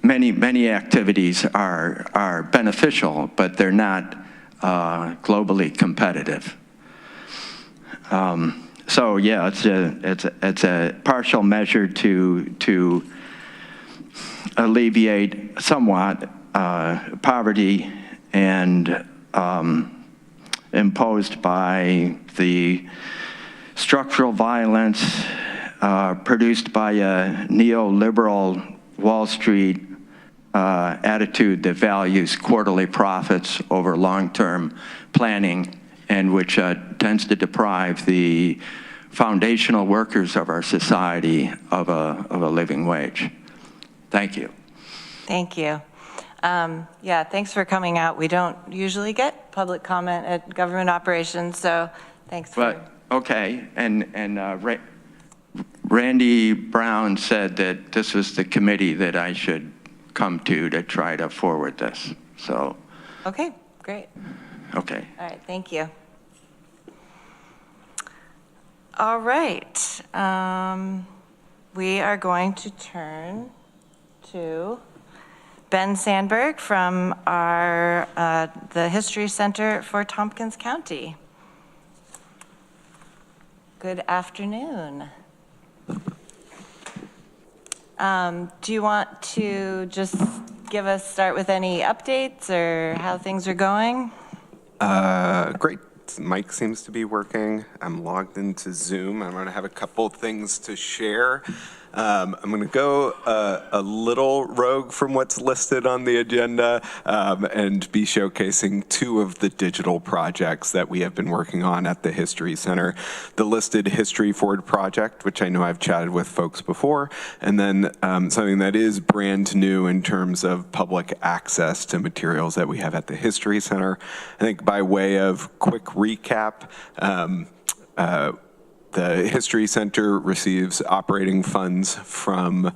[SPEAKER 12] Many activities are beneficial, but they're not globally competitive. So yeah, it's a partial measure to alleviate somewhat poverty and imposed by the structural violence produced by a neoliberal Wall Street attitude that values quarterly profits over long-term planning, and which tends to deprive the foundational workers of our society of a living wage. Thank you.
[SPEAKER 1] Thank you. Yeah, thanks for coming out. We don't usually get public comment at government operations, so thanks for...
[SPEAKER 12] But, okay, and Randy Brown said that this was the committee that I should come to try to forward this, so.
[SPEAKER 1] Okay, great.
[SPEAKER 12] Okay.
[SPEAKER 1] All right, thank you. All right, we are going to turn to Ben Sandberg from the History Center for Tompkins County. Good afternoon. Do you want to just start with any updates or how things are going?
[SPEAKER 4] Great. Mic seems to be working. I'm logged into Zoom. I'm going to have a couple things to share. I'm going to go a little rogue from what's listed on the agenda and be showcasing two of the digital projects that we have been working on at the History Center. The listed History Forward project, which I know I've chatted with folks before, and then something that is brand new in terms of public access to materials that we have at the History Center. I think by way of quick recap, the History Center receives operating funds from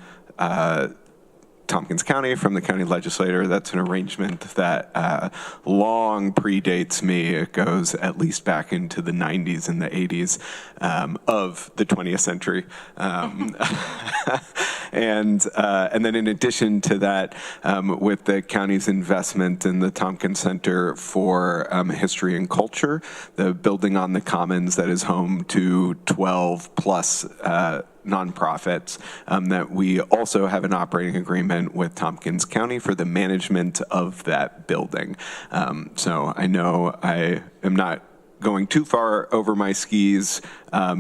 [SPEAKER 4] Tompkins County, from the county legislature. That's an arrangement that long predates me. It goes at least back into the 90s and the 80s of the 20th century. And then in addition to that, with the county's investment in the Tompkins Center for History and Culture, the building on the Commons that is home to 12 plus nonprofits, that we also have an operating agreement with Tompkins County for the management of that building. So I know I am not going too far over my skis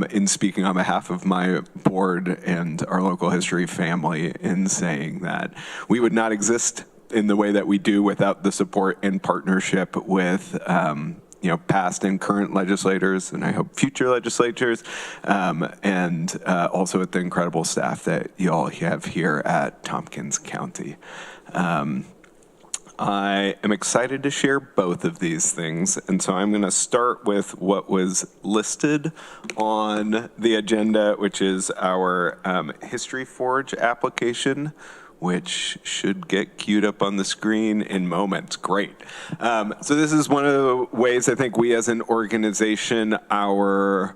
[SPEAKER 4] in speaking on behalf of my board and our local history family in saying that we would not exist in the way that we do without the support and partnership with past and current legislators, and I hope future legislatures, and also with the incredible staff that you all have here at Tompkins County. I am excited to share both of these things, and so I'm going to start with what was listed on the agenda, which is our History Forge application, which should get queued up on the screen in moments. Great. So this is one of the ways I think we as an organization are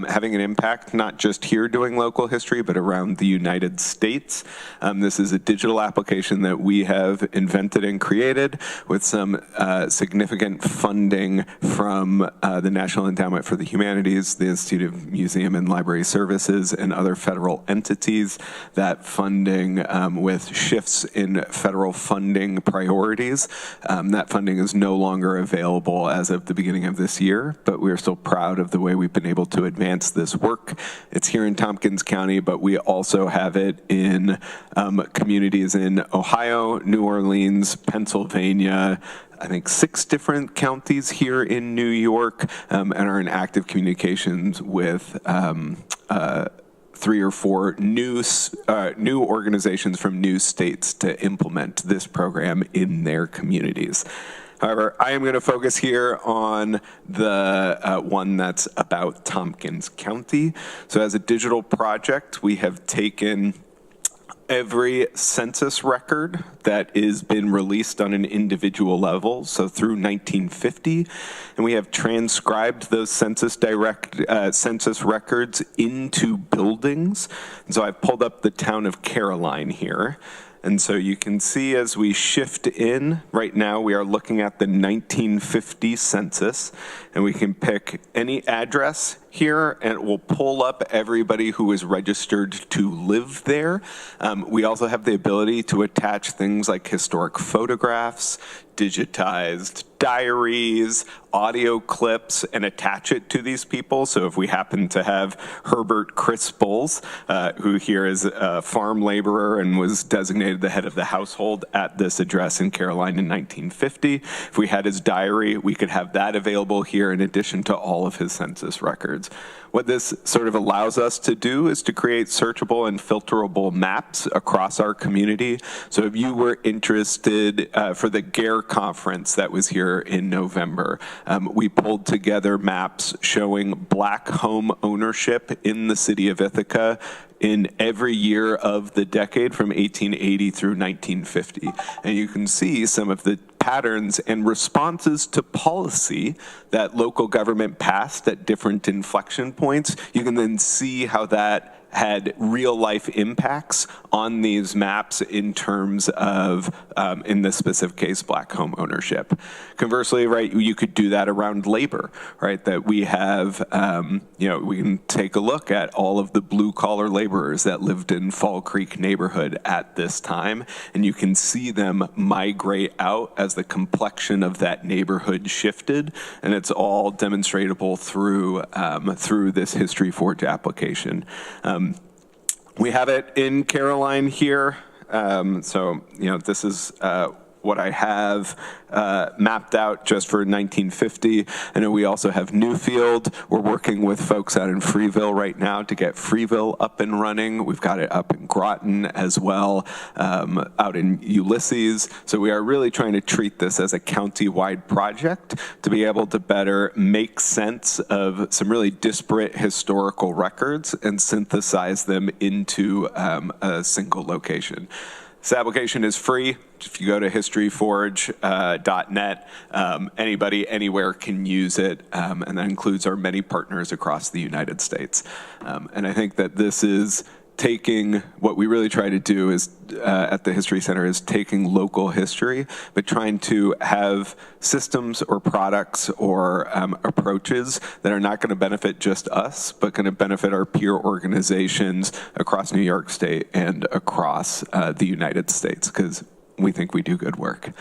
[SPEAKER 4] having an impact, not just here doing local history, but around the United States. This is a digital application that we have invented and created with some significant funding from the National Endowment for the Humanities, the Institute of Museum and Library Services, and other federal entities. That funding with shifts in federal funding priorities. That funding is no longer available as of the beginning of this year, but we're still proud of the way we've been able to advance this work. It's here in Tompkins County, but we also have it in communities in Ohio, New Orleans, Pennsylvania, I think 6 different counties here in New York, and are in active communications with 3 or 4 new organizations from new states to implement this program in their communities. However, I am going to focus here on the one that's about Tompkins County. So as a digital project, we have taken every census record that has been released on an individual level, so through 1950, and we have transcribed those census records into buildings. And so I've pulled up the town of Caroline here. And so you can see as we shift in, right now we are looking at the 1950 census, and we can pick any address here and it will pull up everybody who is registered to live there. We also have the ability to attach things like historic photographs, digitized diaries, audio clips, and attach it to these people. So if we happen to have Herbert Crisples, who here is a farm laborer and was designated the head of the household at this address in Caroline in 1950, if we had his diary, we could have that available here in addition to all of his census records. What this sort of allows us to do is to create searchable and filterable maps across our community. So if you were interested for the GARE conference that was here in November, we pulled together maps showing Black home ownership in the city of Ithaca in every year of the decade from 1880 through 1950. And you can see some of the patterns and responses to policy that local government passed at different inflection points. You can then see how that had real life impacts on these maps in terms of, in this specific case, Black home ownership. Conversely, right, you could do that around labor, right? That we have, we can take a look at all of the blue collar laborers that lived in Fall Creek neighborhood at this time, and you can see them migrate out as the complexion of that neighborhood shifted, and it's all demonstratable through this History Forge application. We have it in Caroline here. This is what I have mapped out just for 1950. I know we also have Newfield. We're working with folks out in Freeville right now to get Freeville up and running. We've got it up in Groton as well, out in Ulysses. So we are really trying to treat this as a county-wide project to be able to better make sense of some really disparate historical records and synthesize them into a single location. This application is free. If you go to historyforge.net, anybody anywhere can use it, and that includes our many partners across the United States. And I think that this is taking, what we really try to do is at the History Center is taking local history, but trying to have systems or products or approaches that are not going to benefit just us, but going to benefit our peer organizations across New York State and across the United States, because we think we do good work.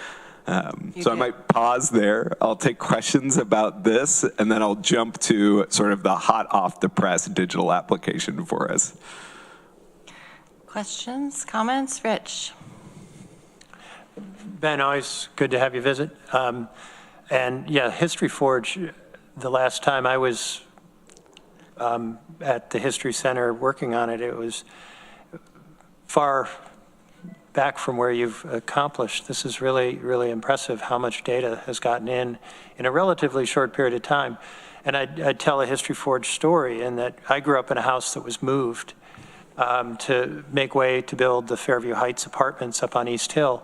[SPEAKER 4] So I might pause there. I'll take questions about this, and then I'll jump to sort of the hot off the press digital application for us.
[SPEAKER 1] Questions, comments? Rich?
[SPEAKER 5] Ben, always good to have you visit. And yeah, History Forge, the last time I was at the History Center working on it, it was far back from where you've accomplished. This is really, really impressive how much data has gotten in a relatively short period of time. And I'd tell a History Forge story in that I grew up in a house that was moved to make way to build the Fairview Heights apartments up on East Hill.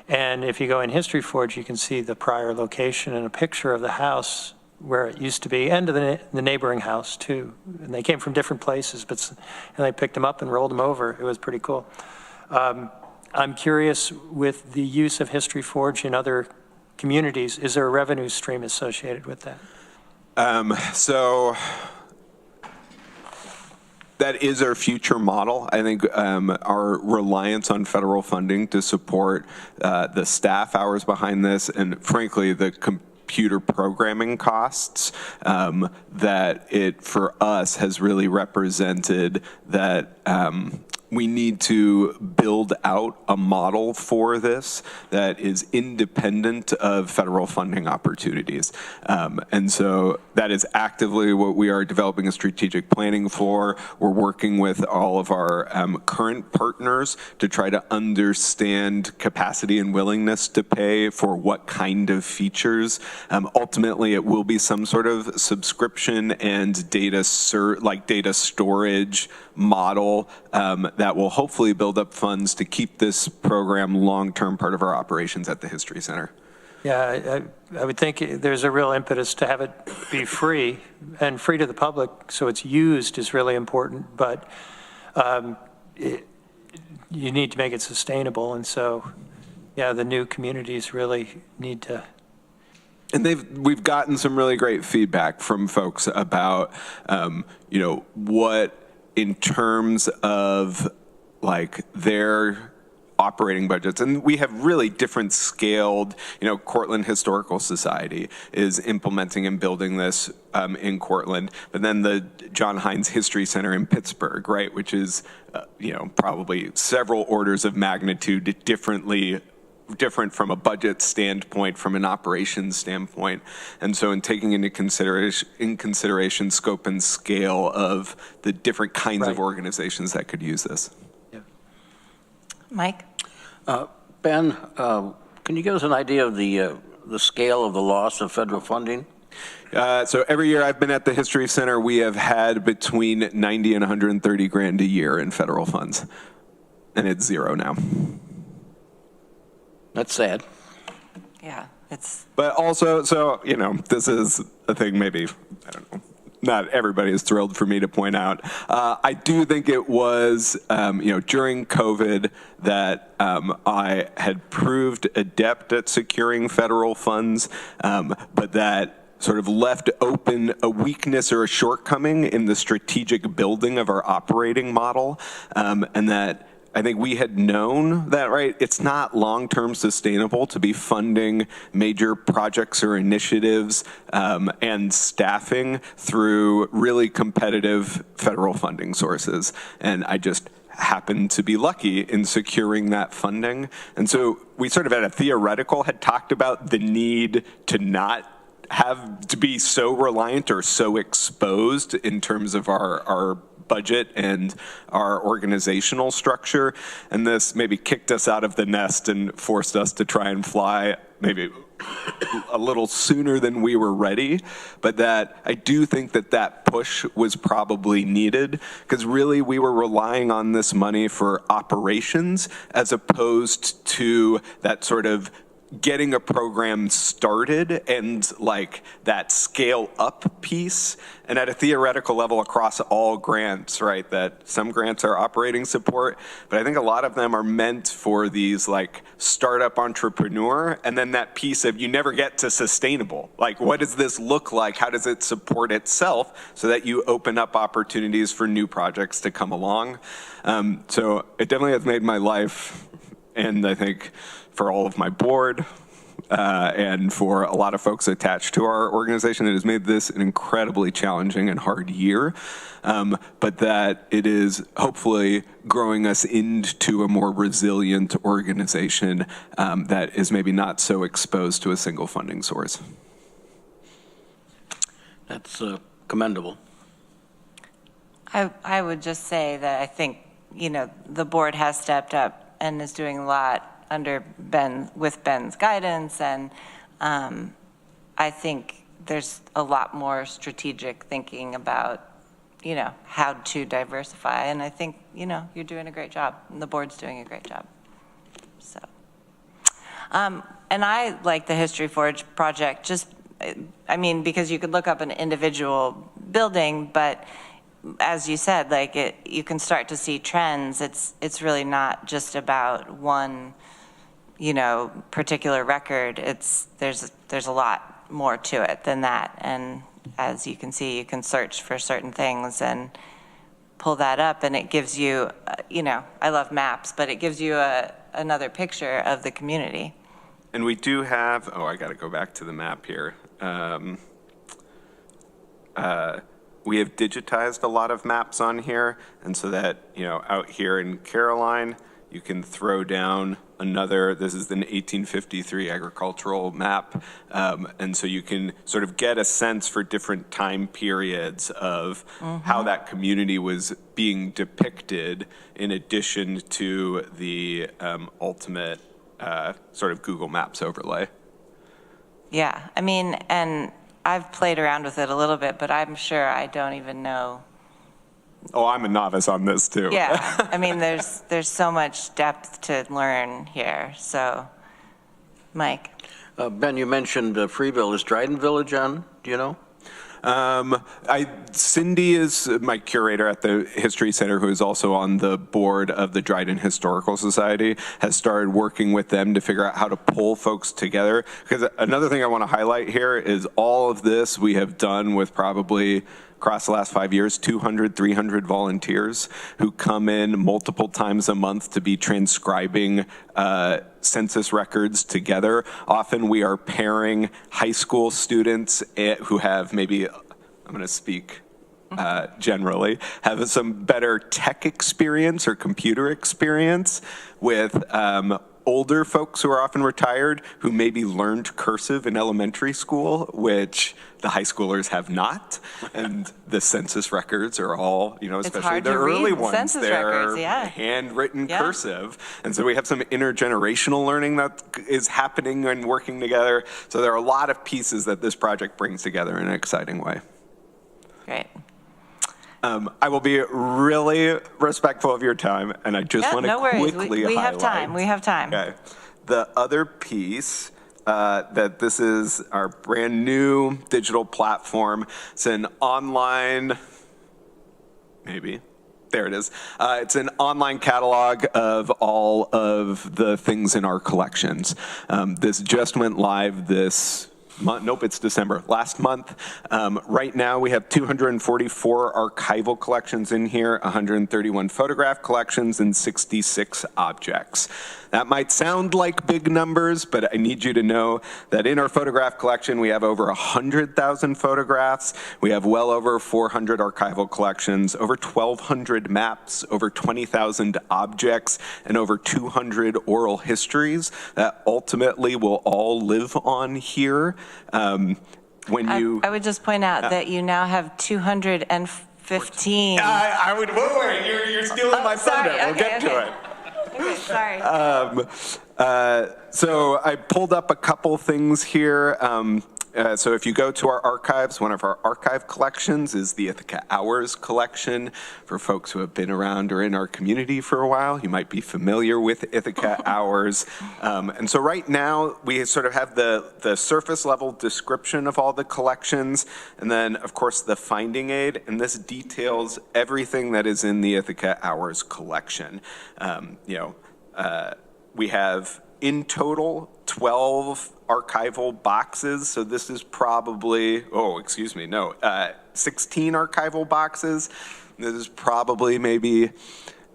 [SPEAKER 5] And if you go in History Forge, you can see the prior location and a picture of the house where it used to be, and the neighboring house too. And they came from different places, and they picked them up and rolled them over. It was pretty cool. I'm curious, with the use of History Forge in other communities, is there a revenue stream associated with that?
[SPEAKER 4] That is our future model. I think our reliance on federal funding to support the staff hours behind this, and frankly, the computer programming costs, that it, for us, has really represented that we need to build out a model for this that is independent of federal funding opportunities. And so that is actively what we are developing a strategic planning for. We're working with all of our current partners to try to understand capacity and willingness to pay for what kind of features. Ultimately, it will be some sort of subscription and data storage model that will hopefully build up funds to keep this program long-term part of our operations at the History Center.
[SPEAKER 5] Yeah, I would think there's a real impetus to have it be free and free to the public, so it's used is really important, but you need to make it sustainable, and so, yeah, the new communities really need to.
[SPEAKER 4] And we've gotten some really great feedback from folks about, you know, what in terms of like their operating budgets, and we have really different scaled, you know, Cortland Historical Society is implementing and building this in Cortland, but then the John Hines History Center in Pittsburgh, right, which is, you know, probably several orders of magnitude different from a budget standpoint, from an operations standpoint. And so in taking into consideration scope and scale of the different kinds of organizations that could use this.
[SPEAKER 5] Yeah.
[SPEAKER 1] Mike?
[SPEAKER 2] Ben, can you give us an idea of the scale of the loss of federal funding?
[SPEAKER 4] So every year I've been at the History Center, we have had between 90 and 130 grand a year in federal funds. And it's zero now.
[SPEAKER 2] That's sad.
[SPEAKER 1] Yeah, it's.
[SPEAKER 4] But also, so, you know, this is a thing maybe, I don't know, not everybody is thrilled for me to point out. I do think it was, you know, during COVID that I had proved adept at securing federal funds, but that sort of left open a weakness or a shortcoming in the strategic building of our operating model, and that I think we had known that, right, it's not long-term sustainable to be funding major projects or initiatives and staffing through really competitive federal funding sources. And I just happened to be lucky in securing that funding. And so we sort of at a theoretical had talked about the need to not have to be so reliant or so exposed in terms of our budget and our organizational structure, and this maybe kicked us out of the nest and forced us to try and fly maybe a little sooner than we were ready, but that I do think that that push was probably needed, because really we were relying on this money for operations as opposed to that sort of getting a program started and like that scale up piece. And at a theoretical level across all grants, right, that some grants are operating support, but I think a lot of them are meant for these like startup entrepreneur, and then that piece of you never get to sustainable. Like, what does this look like? How does it support itself so that you open up opportunities for new projects to come along? So it definitely has made my life, and I think for all of my board, and for a lot of folks attached to our organization, it has made this an incredibly challenging and hard year, but that it is hopefully growing us into a more resilient organization that is maybe not so exposed to a single funding source.
[SPEAKER 2] That's commendable.
[SPEAKER 1] I would just say that I think, you know, the board has stepped up and is doing a lot with Ben's guidance, and I think there's a lot more strategic thinking about, you know, how to diversify, and I think, you know, you're doing a great job, and the board's doing a great job. So, and I like the History Forge project, just, I mean, because you could look up an individual building, but as you said, like you can start to see trends. It's really not just about one, you know, particular record. There's a lot more to it than that. And as you can see, you can search for certain things and pull that up, and it gives you, you know, I love maps, but it gives you another picture of the community.
[SPEAKER 4] And we do have, oh, I got to go back to the map here. we have digitized a lot of maps on here, and so that, out here in Caroline, you can throw down another, this is an 1853 agricultural map, and so you can sort of get a sense for different time periods of how that community was being depicted in addition to the ultimate sort of Google Maps overlay.
[SPEAKER 1] Yeah, I mean, and I've played around with it a little bit, but I'm sure I don't even know.
[SPEAKER 4] Oh, I'm a novice on this too.
[SPEAKER 1] Yeah, I mean, there's so much depth to learn here. So, Mike.
[SPEAKER 2] Ben, you mentioned Freeville. Is Dryden Village on? Do you know?
[SPEAKER 4] Cindy is my curator at the History Center, who is also on the board of the Dryden Historical Society, has started working with them to figure out how to pull folks together. Because another thing I want to highlight here is all of this we have done with probably across the last 5 years, 200, 300 volunteers who come in multiple times a month to be transcribing census records together. Often we are pairing high school students who have maybe, I'm going to speak generally, have some better tech experience or computer experience with older folks who are often retired who maybe learned cursive in elementary school, which the high schoolers have not. And the census records are all, especially the early ones, they're handwritten cursive. And so we have some intergenerational learning that is happening and working together. So there are a lot of pieces that this project brings together in an exciting way.
[SPEAKER 1] Great.
[SPEAKER 4] I will be really respectful of your time, and I just want to quickly highlight.
[SPEAKER 1] We have time. We have time.
[SPEAKER 4] Okay. The other piece that this is our brand new digital platform. It's an online, maybe. There it is. It's an online catalog of all of the things in our collections. This just went live this nope, it's December, last month. Right now we have 244 archival collections in here, 131 photograph collections, and 66 objects. That might sound like big numbers, but I need you to know that in our photograph collection, we have over 100,000 photographs. We have well over 400 archival collections, over 1,200 maps, over 20,000 objects, and over 200 oral histories that ultimately will all live on here. I
[SPEAKER 1] would just point out that you now have 215.
[SPEAKER 4] I would, wait, you're stealing my thunder. We'll get to it.
[SPEAKER 1] Okay, sorry.
[SPEAKER 4] So I pulled up a couple things here. So if you go to our archives, one of our archive collections is the Ithaca Hours collection. For folks who have been around or in our community for a while, you might be familiar with Ithaca Hours. And so right now, we sort of have the surface level description of all the collections, and then, of course, the finding aid, and this details everything that is in the Ithaca Hours collection. We have, in total, 12 archival boxes, so this is probably, 16 archival boxes. This is probably maybe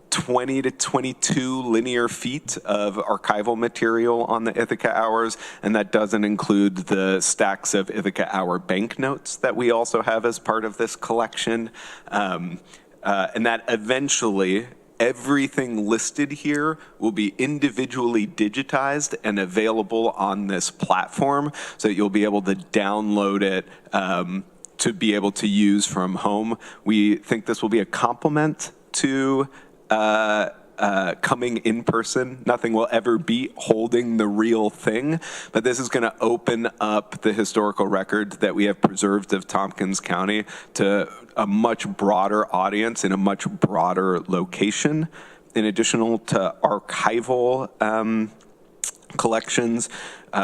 [SPEAKER 4] 20 to 22 linear feet of archival material on the Ithaca Hours, and that doesn't include the stacks of Ithaca Hour banknotes that we also have as part of this collection, and that eventually everything listed here will be individually digitized and available on this platform so that you'll be able to download it to be able to use from home. We think this will be a complement to coming in person. Nothing will ever beat holding the real thing, but this is going to open up the historical record that we have preserved of Tompkins County to a much broader audience in a much broader location. In addition to archival collections,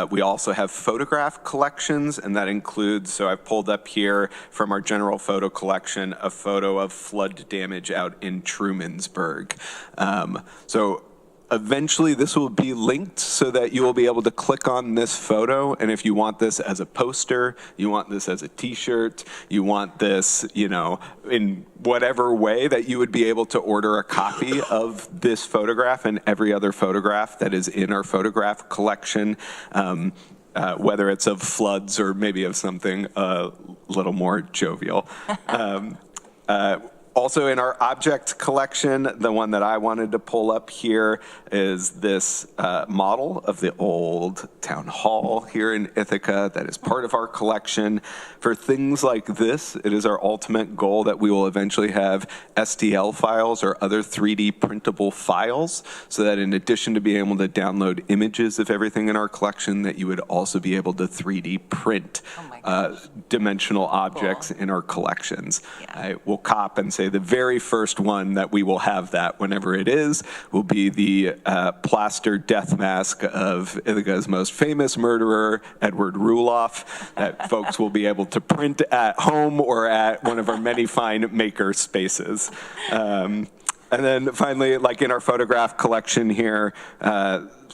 [SPEAKER 4] we also have photograph collections, and that includes, so I've pulled up here from our general photo collection, a photo of flood damage out in Trumansburg. So eventually this will be linked so that you will be able to click on this photo, and if you want this as a poster, you want this as a t-shirt, you want this, in whatever way, that you would be able to order a copy of this photograph and every other photograph that is in our photograph collection. whether it's of floods or maybe of something a little more jovial. Also in our object collection, the one that I wanted to pull up here is this model of the old town hall here in Ithaca that is part of our collection. For things like this, it is our ultimate goal that we will eventually have STL files or other 3D printable files, so that in addition to being able to download images of everything in our collection, that you would also be able to 3D print dimensional objects in our collections. I will cop and say the very first one that we will have that, whenever it is, will be the plaster death mask of Ithaca's most famous murderer, Edward Ruloff, that folks will be able to print at home or at one of our many fine maker spaces. And then finally, like in our photograph collection here,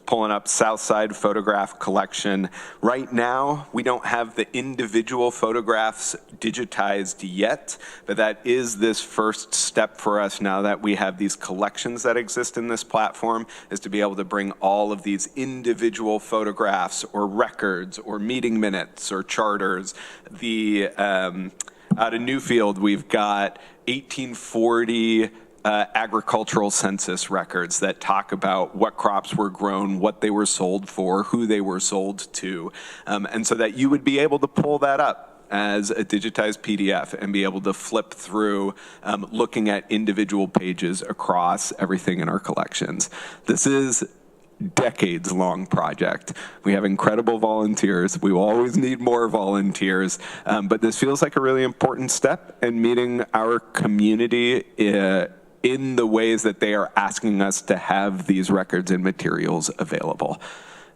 [SPEAKER 4] pulling up Southside Photograph Collection. Right now, we don't have the individual photographs digitized yet, but that is this first step for us now that we have these collections that exist in this platform, is to be able to bring all of these individual photographs or records or meeting minutes or charters. Out of Newfield, we've got 1840 agricultural census records that talk about what crops were grown, what they were sold for, who they were sold to, and so that you would be able to pull that up as a digitized PDF and be able to flip through looking at individual pages across everything in our collections. This is decades-long project. We have incredible volunteers. We will always need more volunteers, but this feels like a really important step in meeting our community in the ways that they are asking us to have these records and materials available.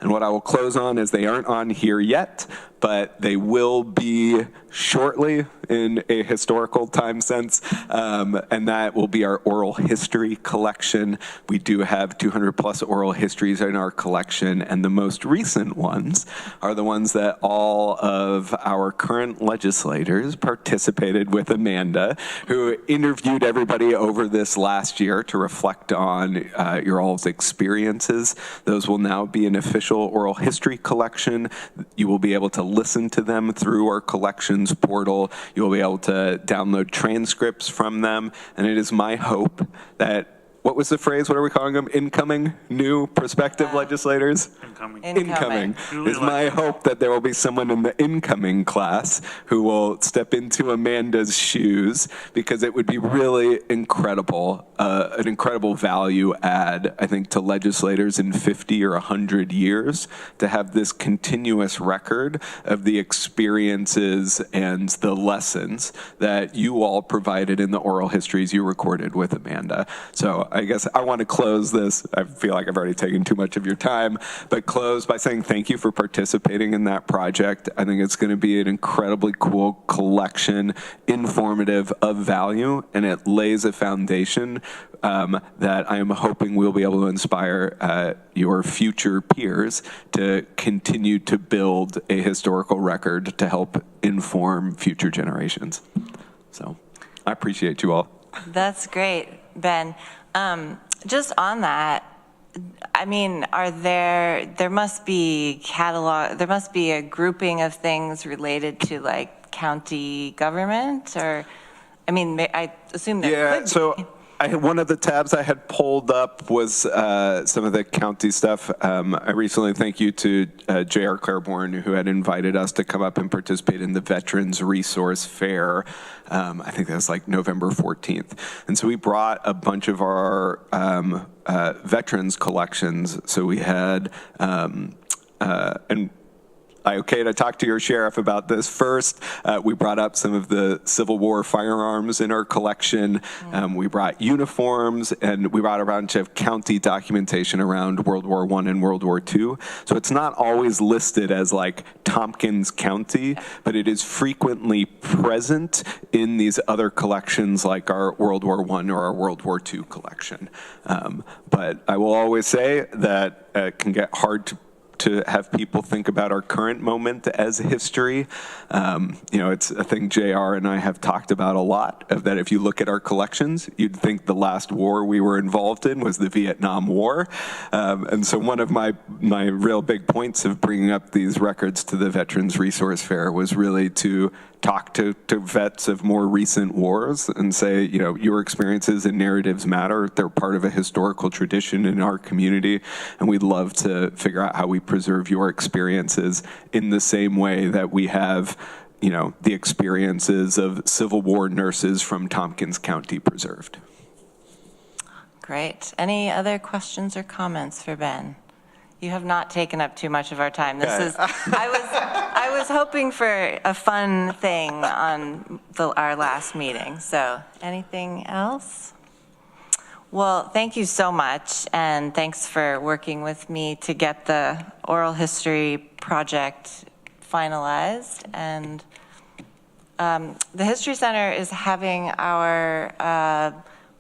[SPEAKER 4] And what I will close on is they aren't on here yet, but they will be shortly in a historical time sense, and that will be our oral history collection. We do have 200 plus oral histories in our collection, and the most recent ones are the ones that all of our current legislators participated with Amanda, who interviewed everybody over this last year to reflect on your all's experiences. Those will now be an official oral history collection. You will be able to listen to them through our collections portal. You'll be able to download transcripts from them. And it is my hope that, what was the phrase? What are we calling them? Incoming, new, prospective legislators? Incoming. It's my hope that there will be someone in the incoming class who will step into Amanda's shoes, because it would be really incredible, an incredible value add, I think, to legislators in 50 or 100 years to have this continuous record of the experiences and the lessons that you all provided in the oral histories you recorded with Amanda. So I guess I want to close this. I feel like I've already taken too much of your time, but close by saying thank you for participating in that project. I think it's going to be an incredibly cool collection, informative, of value, and it lays a foundation that I am hoping we'll be able to inspire your future peers to continue to build a historical record to help inform future generations. So I appreciate you all.
[SPEAKER 1] That's great, Ben. Just on that, I mean, there must be a grouping of things related to like county government, or, I mean, I assume there could be.
[SPEAKER 4] One of the tabs I had pulled up was some of the county stuff. I recently thank you to J.R. Claiborne, who had invited us to come up and participate in the Veterans Resource Fair. I think that was like November 14th. And so we brought a bunch of our veterans collections. So we had, and okay to talk to your sheriff about this first. We brought up some of the Civil War firearms in our collection. We brought uniforms, and we brought a bunch of county documentation around World War I and World War II. So it's not always listed as like Tompkins County, but it is frequently present in these other collections like our World War I or our World War II collection. But I will always say that it can get hard to to have people think about our current moment as history. It's a thing JR and I have talked about a lot, of that if you look at our collections, you'd think the last war we were involved in was the Vietnam War. And so one of my real big points of bringing up these records to the Veterans Resource Fair was really to talk to vets of more recent wars and say, your experiences and narratives matter. They're part of a historical tradition in our community, and we'd love to figure out how we preserve your experiences in the same way that we have, the experiences of Civil War nurses from Tompkins County preserved.
[SPEAKER 1] Great. Any other questions or comments for Ben? You have not taken up too much of our time. I was hoping for a fun thing on our last meeting. So anything else? Well, thank you so much, and thanks for working with me to get the oral history project finalized. And the History Center is having our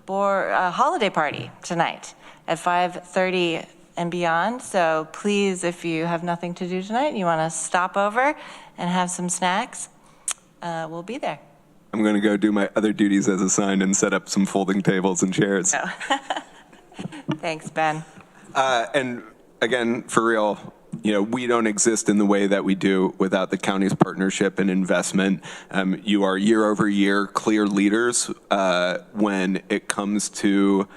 [SPEAKER 1] holiday party tonight at 5:30 and beyond. So please, if you have nothing to do tonight, you want to stop over and have some snacks, we'll be there.
[SPEAKER 4] I'm going to go do my other duties as assigned and set up some folding tables and chairs.
[SPEAKER 1] Oh. Thanks, Ben.
[SPEAKER 4] And again, for real, we don't exist in the way that we do without the county's partnership and investment. You are year over year clear leaders when it comes to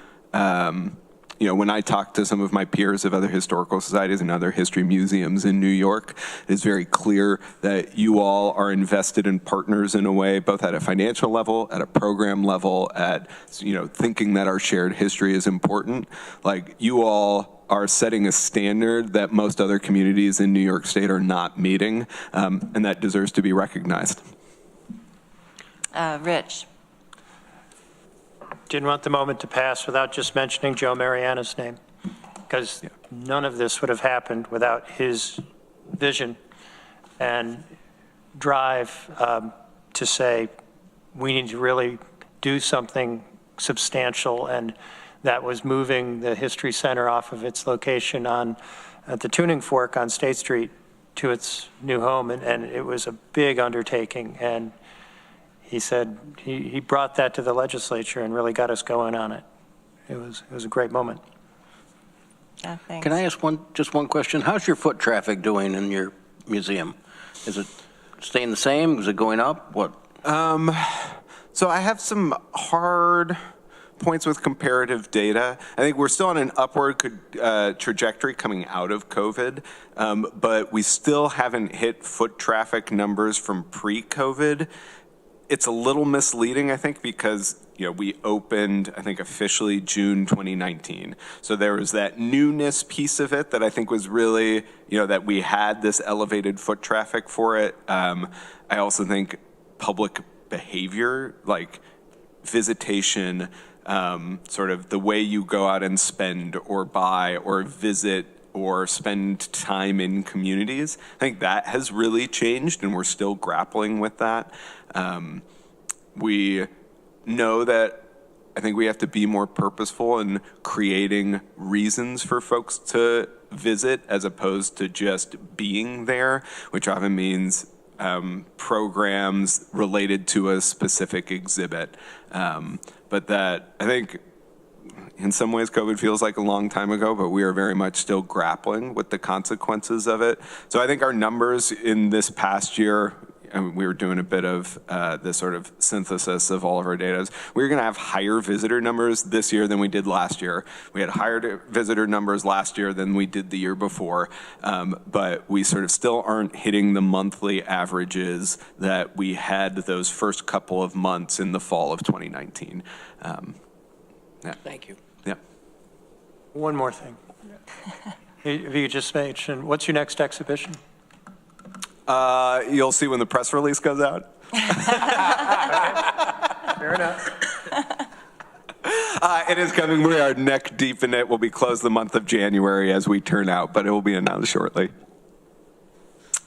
[SPEAKER 4] when I talk to some of my peers of other historical societies and other history museums in New York, it is very clear that you all are invested in partners in a way, both at a financial level, at a program level, at, thinking that our shared history is important. Like, you all are setting a standard that most other communities in New York State are not meeting, and that deserves to be recognized.
[SPEAKER 1] Rich.
[SPEAKER 5] Didn't want the moment to pass without just mentioning Joe Mariano's name, because none of this would have happened without his vision and drive to say, we need to really do something substantial, and that was moving the History Center off of its location at the Tuning Fork on State Street to its new home, and it was a big undertaking. And he said he brought that to the legislature and really got us going on it. It was a great moment.
[SPEAKER 1] Yeah, thanks.
[SPEAKER 2] Can I ask just one question? How's your foot traffic doing in your museum? Is it staying the same? Is it going up? What?
[SPEAKER 4] So I have some hard points with comparative data. I think we're still on an upward trajectory coming out of COVID, but we still haven't hit foot traffic numbers from pre-COVID. It's a little misleading, I think, because we opened, I think, officially June 2019. So there was that newness piece of it that I think was really, that we had this elevated foot traffic for it. I also think public behavior, like visitation, sort of the way you go out and spend or buy or visit or spend time in communities, I think that has really changed, and we're still grappling with that. We know that I think we have to be more purposeful in creating reasons for folks to visit as opposed to just being there, which often means programs related to a specific exhibit. But that, I think, in some ways, COVID feels like a long time ago, but we are very much still grappling with the consequences of it. So I think our numbers in this past year, we were doing a bit of this sort of synthesis of all of our data. We're going to have higher visitor numbers this year than we did last year. We had higher visitor numbers last year than we did the year before, but we sort of still aren't hitting the monthly averages that we had those first couple of months in the fall of 2019.
[SPEAKER 2] Yeah. Thank you.
[SPEAKER 4] Yeah.
[SPEAKER 5] One more thing. If you could just mention, what's your next exhibition?
[SPEAKER 4] You'll see when the press release goes out.
[SPEAKER 5] Fair enough.
[SPEAKER 4] It is coming. We are neck deep in it. We'll be closed the month of January as we turn out, but it will be announced shortly.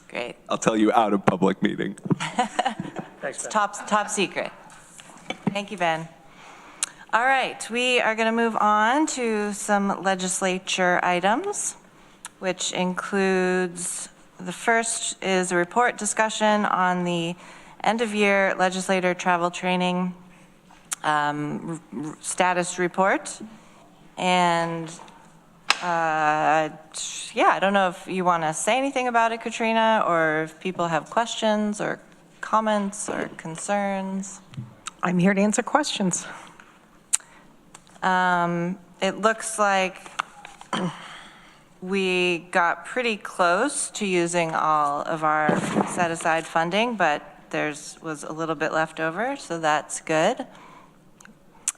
[SPEAKER 1] Great.
[SPEAKER 4] I'll tell you out of public meeting.
[SPEAKER 5] Thanks, Ben.
[SPEAKER 1] Top secret. Thank you, Ben. All right, we are going to move on to some legislature items. which includes, the first is a report discussion on the end-of-year legislator travel training status report. And yeah, I don't know if you want to say anything about it, Katrina, or if people have questions or comments or concerns.
[SPEAKER 13] I'm here to answer questions.
[SPEAKER 1] It looks like we got pretty close to using all of our set-aside funding, but was a little bit left over, so that's good.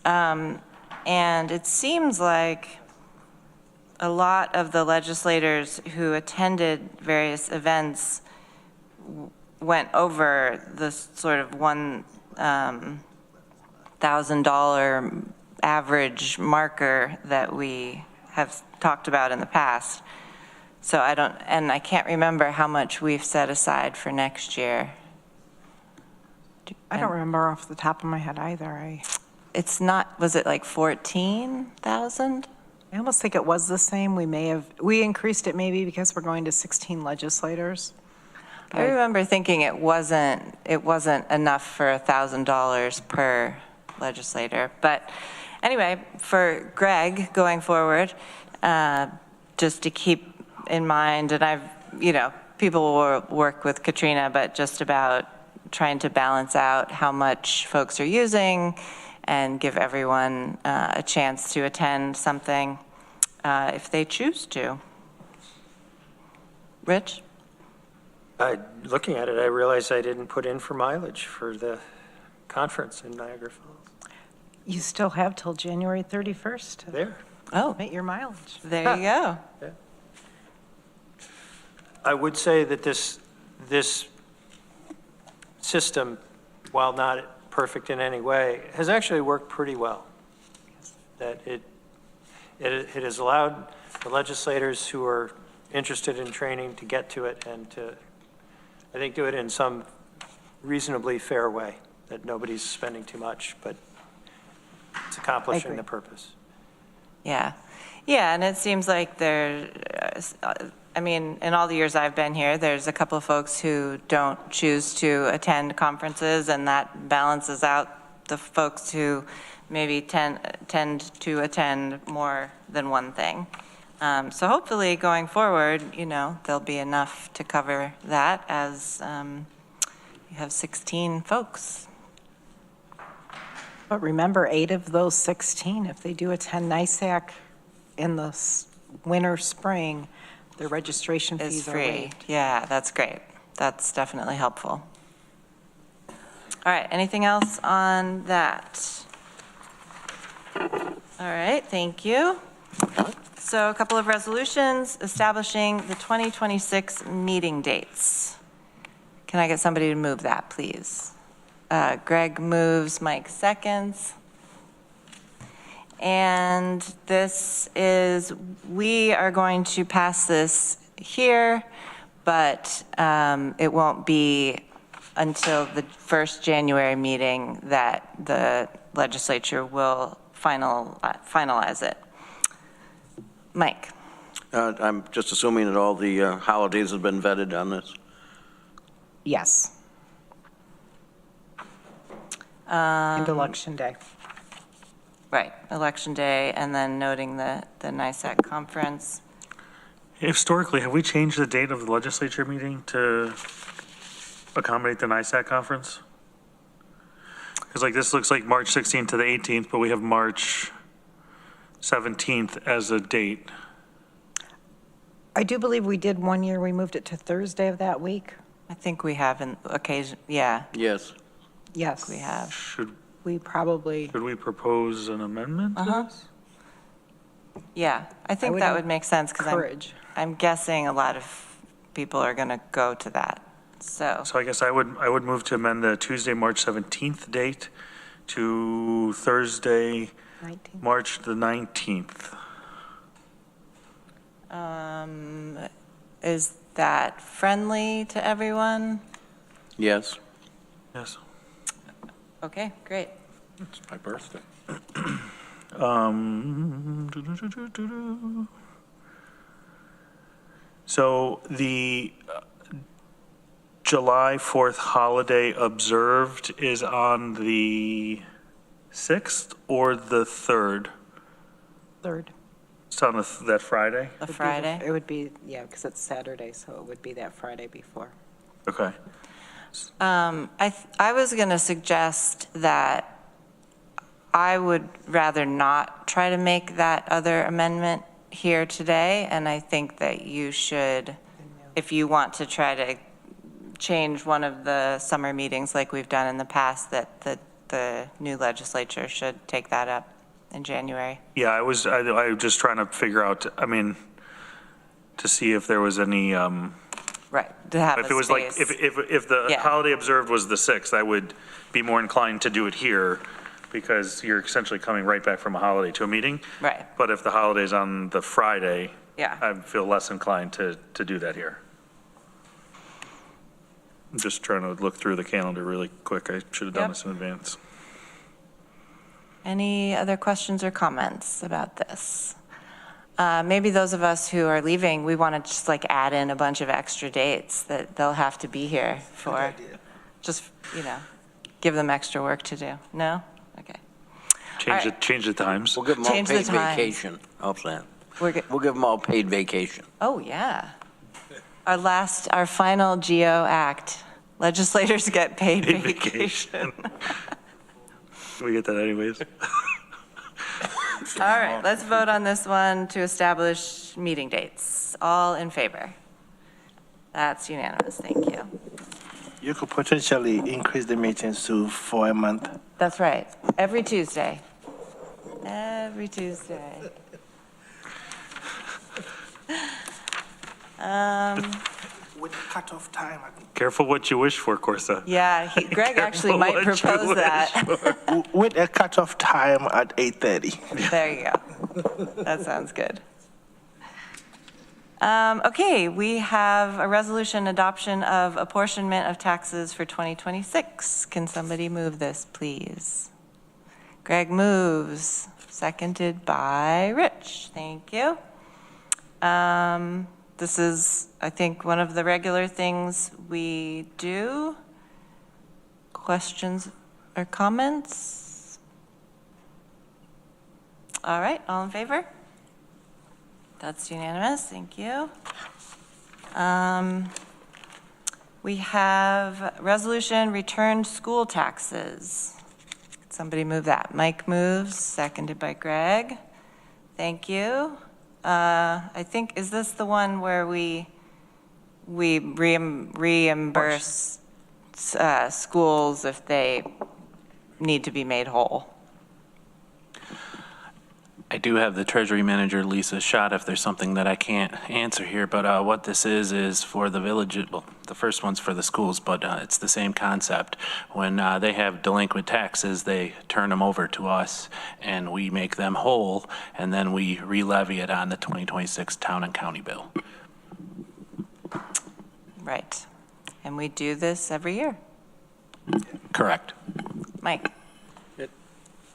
[SPEAKER 1] And it seems like a lot of the legislators who attended various events went over the sort of $1,000 average marker that we have talked about in the past. So I can't remember how much we've set aside for next year.
[SPEAKER 13] I don't remember off the top of my head either.
[SPEAKER 1] It's not, was it like 14,000?
[SPEAKER 13] I almost think it was the same. We increased it maybe because we're going to 16 legislators.
[SPEAKER 1] I remember thinking it wasn't enough for $1,000 per legislator. But anyway, for Greg going forward, just to keep in mind, and people will work with Katrina, but just about trying to balance out how much folks are using and give everyone a chance to attend something if they choose to. Rich?
[SPEAKER 5] Looking at it, I realized I didn't put in for mileage for the conference in Niagara Falls.
[SPEAKER 13] You still have till January 31st to
[SPEAKER 5] There.
[SPEAKER 13] make your mileage.
[SPEAKER 1] There you go.
[SPEAKER 5] Yeah. I would say that this system, while not perfect in any way, has actually worked pretty well. That it has allowed the legislators who are interested in training to get to it and to, I think, do it in some reasonably fair way, that nobody's spending too much, but it's accomplishing the purpose.
[SPEAKER 1] Yeah. Yeah, and it seems like in all the years I've been here, there's a couple of folks who don't choose to attend conferences, and that balances out the folks who maybe tend to attend more than one thing. So hopefully going forward, there'll be enough to cover that as you have 16 folks.
[SPEAKER 13] But remember, 8 of those 16, if they do attend NISAC in the winter, spring, their registration fees are waived.
[SPEAKER 1] Yeah, that's great. That's definitely helpful. All right, anything else on that? All right, thank you. So a couple of resolutions establishing the 2026 meeting dates. Can I get somebody to move that, please? Greg moves, Mike seconds. And we are going to pass this here, but it won't be until the first January meeting that the legislature will finalize it. Mike.
[SPEAKER 2] I'm just assuming that all the holidays have been vetted on this.
[SPEAKER 13] Yes. And Election Day.
[SPEAKER 1] Right, Election Day, and then noting the NISAC conference.
[SPEAKER 9] Historically, have we changed the date of the legislature meeting to accommodate the NISAC conference? Because this looks like March 16th to the 18th, but we have March 17th as a date.
[SPEAKER 13] I do believe we did one year, we moved it to Thursday of that week.
[SPEAKER 1] I think we have an occasion, yeah.
[SPEAKER 2] Yes.
[SPEAKER 13] Yes.
[SPEAKER 1] We have.
[SPEAKER 9] Should
[SPEAKER 13] we
[SPEAKER 9] propose an amendment to this?
[SPEAKER 1] Yeah, I think that would make sense because I'm guessing a lot of people are going to go to that. So
[SPEAKER 9] I guess I would move to amend the Tuesday, March 17th date to Thursday, 19th. March the 19th.
[SPEAKER 1] Is that friendly to everyone?
[SPEAKER 2] Yes.
[SPEAKER 9] Yes.
[SPEAKER 1] Okay, great.
[SPEAKER 4] It's my birthday.
[SPEAKER 9] So the July 4th holiday observed is on the 6th or the 3rd?
[SPEAKER 13] 3rd.
[SPEAKER 9] It's on that Friday?
[SPEAKER 1] The Friday?
[SPEAKER 13] It would be, yeah, because it's Saturday, so it would be that Friday before.
[SPEAKER 9] Okay.
[SPEAKER 1] I was going to suggest that I would rather not try to make that other amendment here today, and I think that you should, if you want to try to change one of the summer meetings like we've done in the past, that the new legislature should take that up in January.
[SPEAKER 9] Yeah, I was just trying to figure out, I mean, to see if there was any,
[SPEAKER 1] Right, to have
[SPEAKER 9] if
[SPEAKER 1] a
[SPEAKER 9] it was like,
[SPEAKER 1] space.
[SPEAKER 9] if the
[SPEAKER 1] Yeah.
[SPEAKER 9] holiday observed was the 6th, I would be more inclined to do it here because you're essentially coming right back from a holiday to a meeting.
[SPEAKER 1] Right,
[SPEAKER 9] But if the holiday's on the Friday,
[SPEAKER 1] yeah.
[SPEAKER 9] I feel less inclined to do that here. I'm just trying to look through the calendar really quick. I should have done
[SPEAKER 1] Yep.
[SPEAKER 9] this in advance.
[SPEAKER 1] Any other questions or comments about this? Maybe those of us who are leaving, we want to just like add in a bunch of extra dates that they'll have to be here for. Just, give them extra work to do. No? Okay.
[SPEAKER 9] Change the times.
[SPEAKER 2] We'll give them all
[SPEAKER 1] Change the
[SPEAKER 2] paid
[SPEAKER 1] times.
[SPEAKER 2] vacation. How's that?
[SPEAKER 1] We're good.
[SPEAKER 2] We'll give them all paid vacation.
[SPEAKER 1] Oh, yeah. Our final GO act, legislators get paid vacation.
[SPEAKER 9] We get that anyways.
[SPEAKER 1] All right, let's vote on this one to establish meeting dates. All in favor? That's unanimous, thank you.
[SPEAKER 10] You could potentially increase the meetings to 4 a month.
[SPEAKER 1] That's right, every Tuesday. Every Tuesday.
[SPEAKER 10] With cutoff time, I think.
[SPEAKER 9] Careful what you wish for, Corsa.
[SPEAKER 1] Yeah, Greg actually might propose that.
[SPEAKER 10] With a cutoff time at 8:30.
[SPEAKER 1] There you go. That sounds good. Okay, we have a resolution adoption of apportionment of taxes for 2026. Can somebody move this, please? Greg moves, seconded by Rich. Thank you. This is, I think, one of the regular things we do. Questions or comments? All right, all in favor? That's unanimous, thank you. We have resolution returned school taxes. Somebody move that. Mike moves, seconded by Greg. Thank you. I think, is this the one where we reimburse schools if they need to be made whole?
[SPEAKER 7] I do have the Treasury Manager, Lisa Schott, if there's something that I can't answer here, but what this is for the village, well, the first one's for the schools, but it's the same concept. When they have delinquent taxes, they turn them over to us, and we make them whole, and then we re-levy it on the 2026 town and county bill.
[SPEAKER 1] Right. And we do this every year.
[SPEAKER 7] Correct.
[SPEAKER 1] Mike?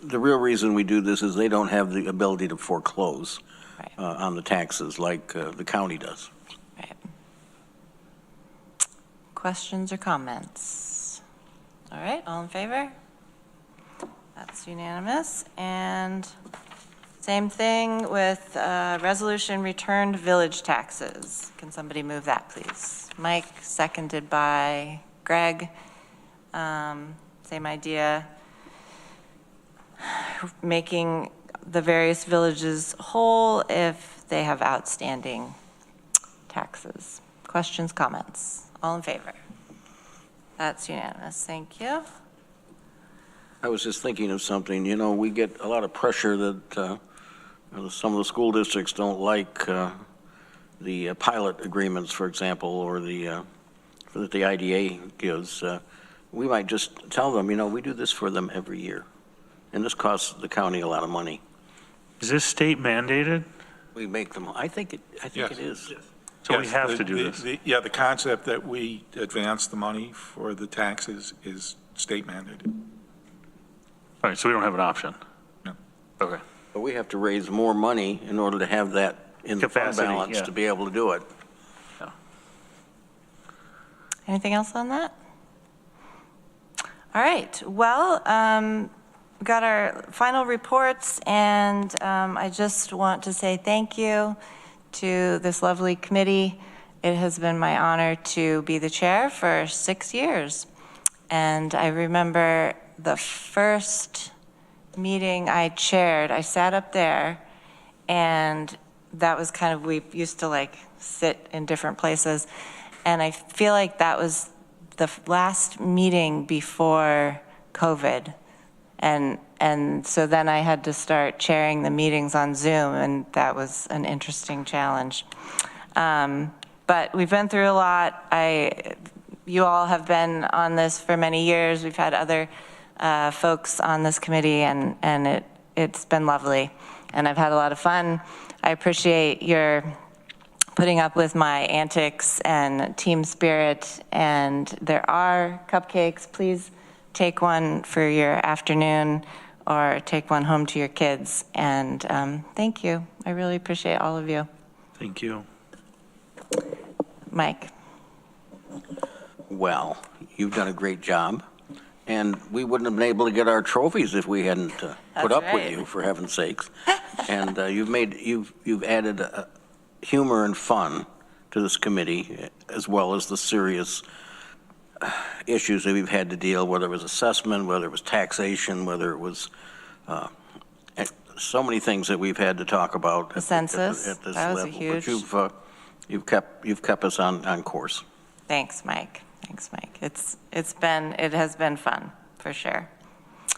[SPEAKER 2] The real reason we do this is they don't have the ability to foreclose
[SPEAKER 1] Right.
[SPEAKER 2] on the taxes like the county does.
[SPEAKER 1] Right. Questions or comments? All right, all in favor? That's unanimous. And same thing with resolution returned village taxes. Can somebody move that, please? Mike, seconded by Greg. Same idea. Making the various villages whole if they have outstanding taxes. Questions, comments? All in favor? That's unanimous. Thank you.
[SPEAKER 2] I was just thinking of something, we get a lot of pressure that some of the school districts don't like the pilot agreements, for example, or that the IDA gives. We might just tell them, we do this for them every year. And this costs the county a lot of money.
[SPEAKER 9] Is this state mandated?
[SPEAKER 2] We make them, I think it is.
[SPEAKER 9] Yes. So we have to do this.
[SPEAKER 14] The concept that we advance the money for the taxes is state mandated.
[SPEAKER 9] All right, so we don't have an option?
[SPEAKER 14] No.
[SPEAKER 9] Okay.
[SPEAKER 2] But we have to raise more money in order to have that in the fund
[SPEAKER 9] Capacity,
[SPEAKER 2] balance
[SPEAKER 9] yeah.
[SPEAKER 2] to be able to do it.
[SPEAKER 1] Anything else on that? All right, well, we got our final reports, and I just want to say thank you to this lovely committee. It has been my honor to be the chair for 6 years. And I remember the first meeting I chaired, I sat up there, and that was kind of, we used to like sit in different places. And I feel like that was the last meeting before COVID. And so then I had to start chairing the meetings on Zoom, and that was an interesting challenge. But we've been through a lot. You all have been on this for many years. We've had other folks on this committee, and it's been lovely. And I've had a lot of fun. I appreciate your putting up with my antics and team spirit. And there are cupcakes. Please take one for your afternoon or take one home to your kids. And thank you. I really appreciate all of you.
[SPEAKER 9] Thank you.
[SPEAKER 1] Mike.
[SPEAKER 2] Well, you've done a great job, and we wouldn't have been able to get our trophies if we hadn't put up with you, for heaven's sakes. And you've added humor and fun to this committee, as well as the serious issues that we've had to deal, whether it was assessment, whether it was taxation, whether it was so many things that we've had to talk about.
[SPEAKER 1] The census,
[SPEAKER 2] at this
[SPEAKER 1] that was
[SPEAKER 2] level.
[SPEAKER 1] a huge.
[SPEAKER 2] But you've kept us on course.
[SPEAKER 1] Thanks, Mike. Thanks, Mike. It has been fun, for sure.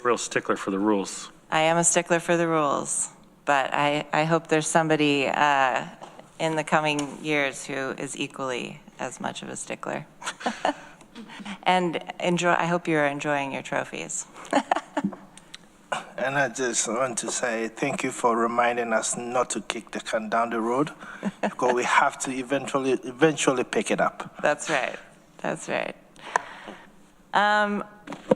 [SPEAKER 9] Real stickler for the rules.
[SPEAKER 1] I am a stickler for the rules, but I hope there's somebody in the coming years who is equally as much of a stickler. And I hope you're enjoying your trophies.
[SPEAKER 10] And I just want to say thank you for reminding us not to kick the can down the road, because we have to eventually pick it up.
[SPEAKER 1] That's right. That's right. And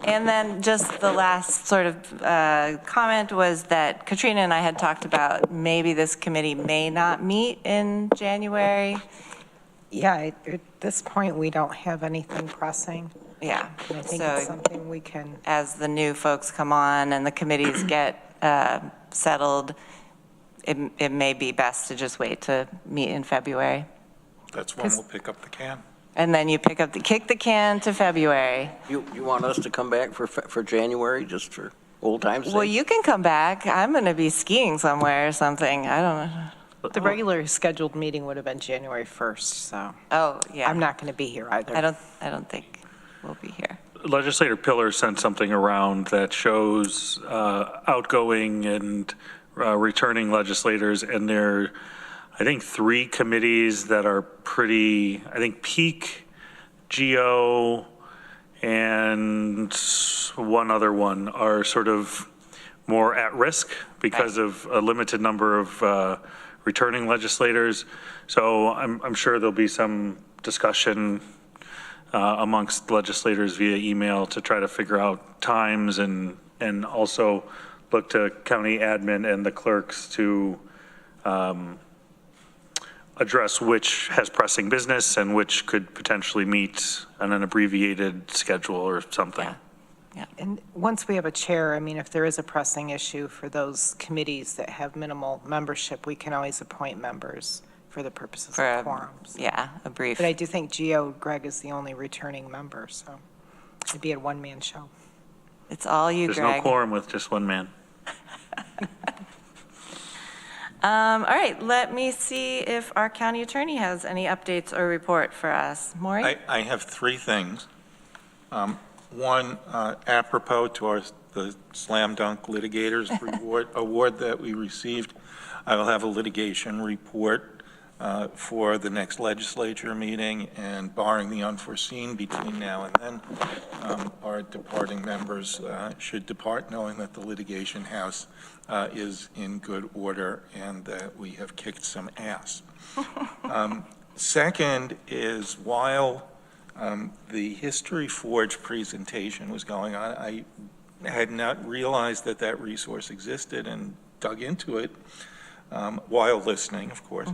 [SPEAKER 1] then just the last sort of comment was that Katrina and I had talked about maybe this committee may not meet in January.
[SPEAKER 13] Yeah, at this point, we don't have anything pressing.
[SPEAKER 1] Yeah.
[SPEAKER 13] And I think it's something we can.
[SPEAKER 1] As the new folks come on and the committees get settled, it may be best to just wait to meet in February.
[SPEAKER 14] That's when we'll pick up the can.
[SPEAKER 1] And then you kick the can to February.
[SPEAKER 2] You want us to come back for January, just for old times' sake?
[SPEAKER 1] Well, you can come back. I'm going to be skiing somewhere or something. I don't know.
[SPEAKER 13] The regular scheduled meeting would have been January 1st, so.
[SPEAKER 1] Oh, yeah.
[SPEAKER 13] I'm not going to be here either.
[SPEAKER 1] I don't think we'll be here.
[SPEAKER 9] Legislator Pillar sent something around that shows outgoing and returning legislators, and there are, I think, 3 committees that are pretty, I think Peak, GO, and one other one are sort of more at risk because of a limited number of returning legislators. So I'm sure there'll be some discussion amongst legislators via email to try to figure out times and also look to county admin and the clerks to address which has pressing business and which could potentially meet on an abbreviated schedule or something.
[SPEAKER 1] Yeah. Yeah.
[SPEAKER 13] And once we have a chair, I mean, if there is a pressing issue for those committees that have minimal membership, we can always appoint members for the purposes of quorums.
[SPEAKER 1] Yeah, a brief.
[SPEAKER 13] But I do think Greg is the only returning member, so it'd be a one-man show.
[SPEAKER 1] It's all you,
[SPEAKER 9] There's
[SPEAKER 1] Greg.
[SPEAKER 9] no quorum with just one man.
[SPEAKER 1] All right, let me see if our county attorney has any updates or report for us. Maury?
[SPEAKER 14] I have 3 things. One, apropos to the slam dunk litigators award that we received, I will have a litigation report for the next legislature meeting, and barring the unforeseen between now and then, our departing members should depart knowing that the litigation house is in good order and that we have kicked some ass. Second is, while the History Forge presentation was going on, I had not realized that that resource existed and dug into it while listening, of course.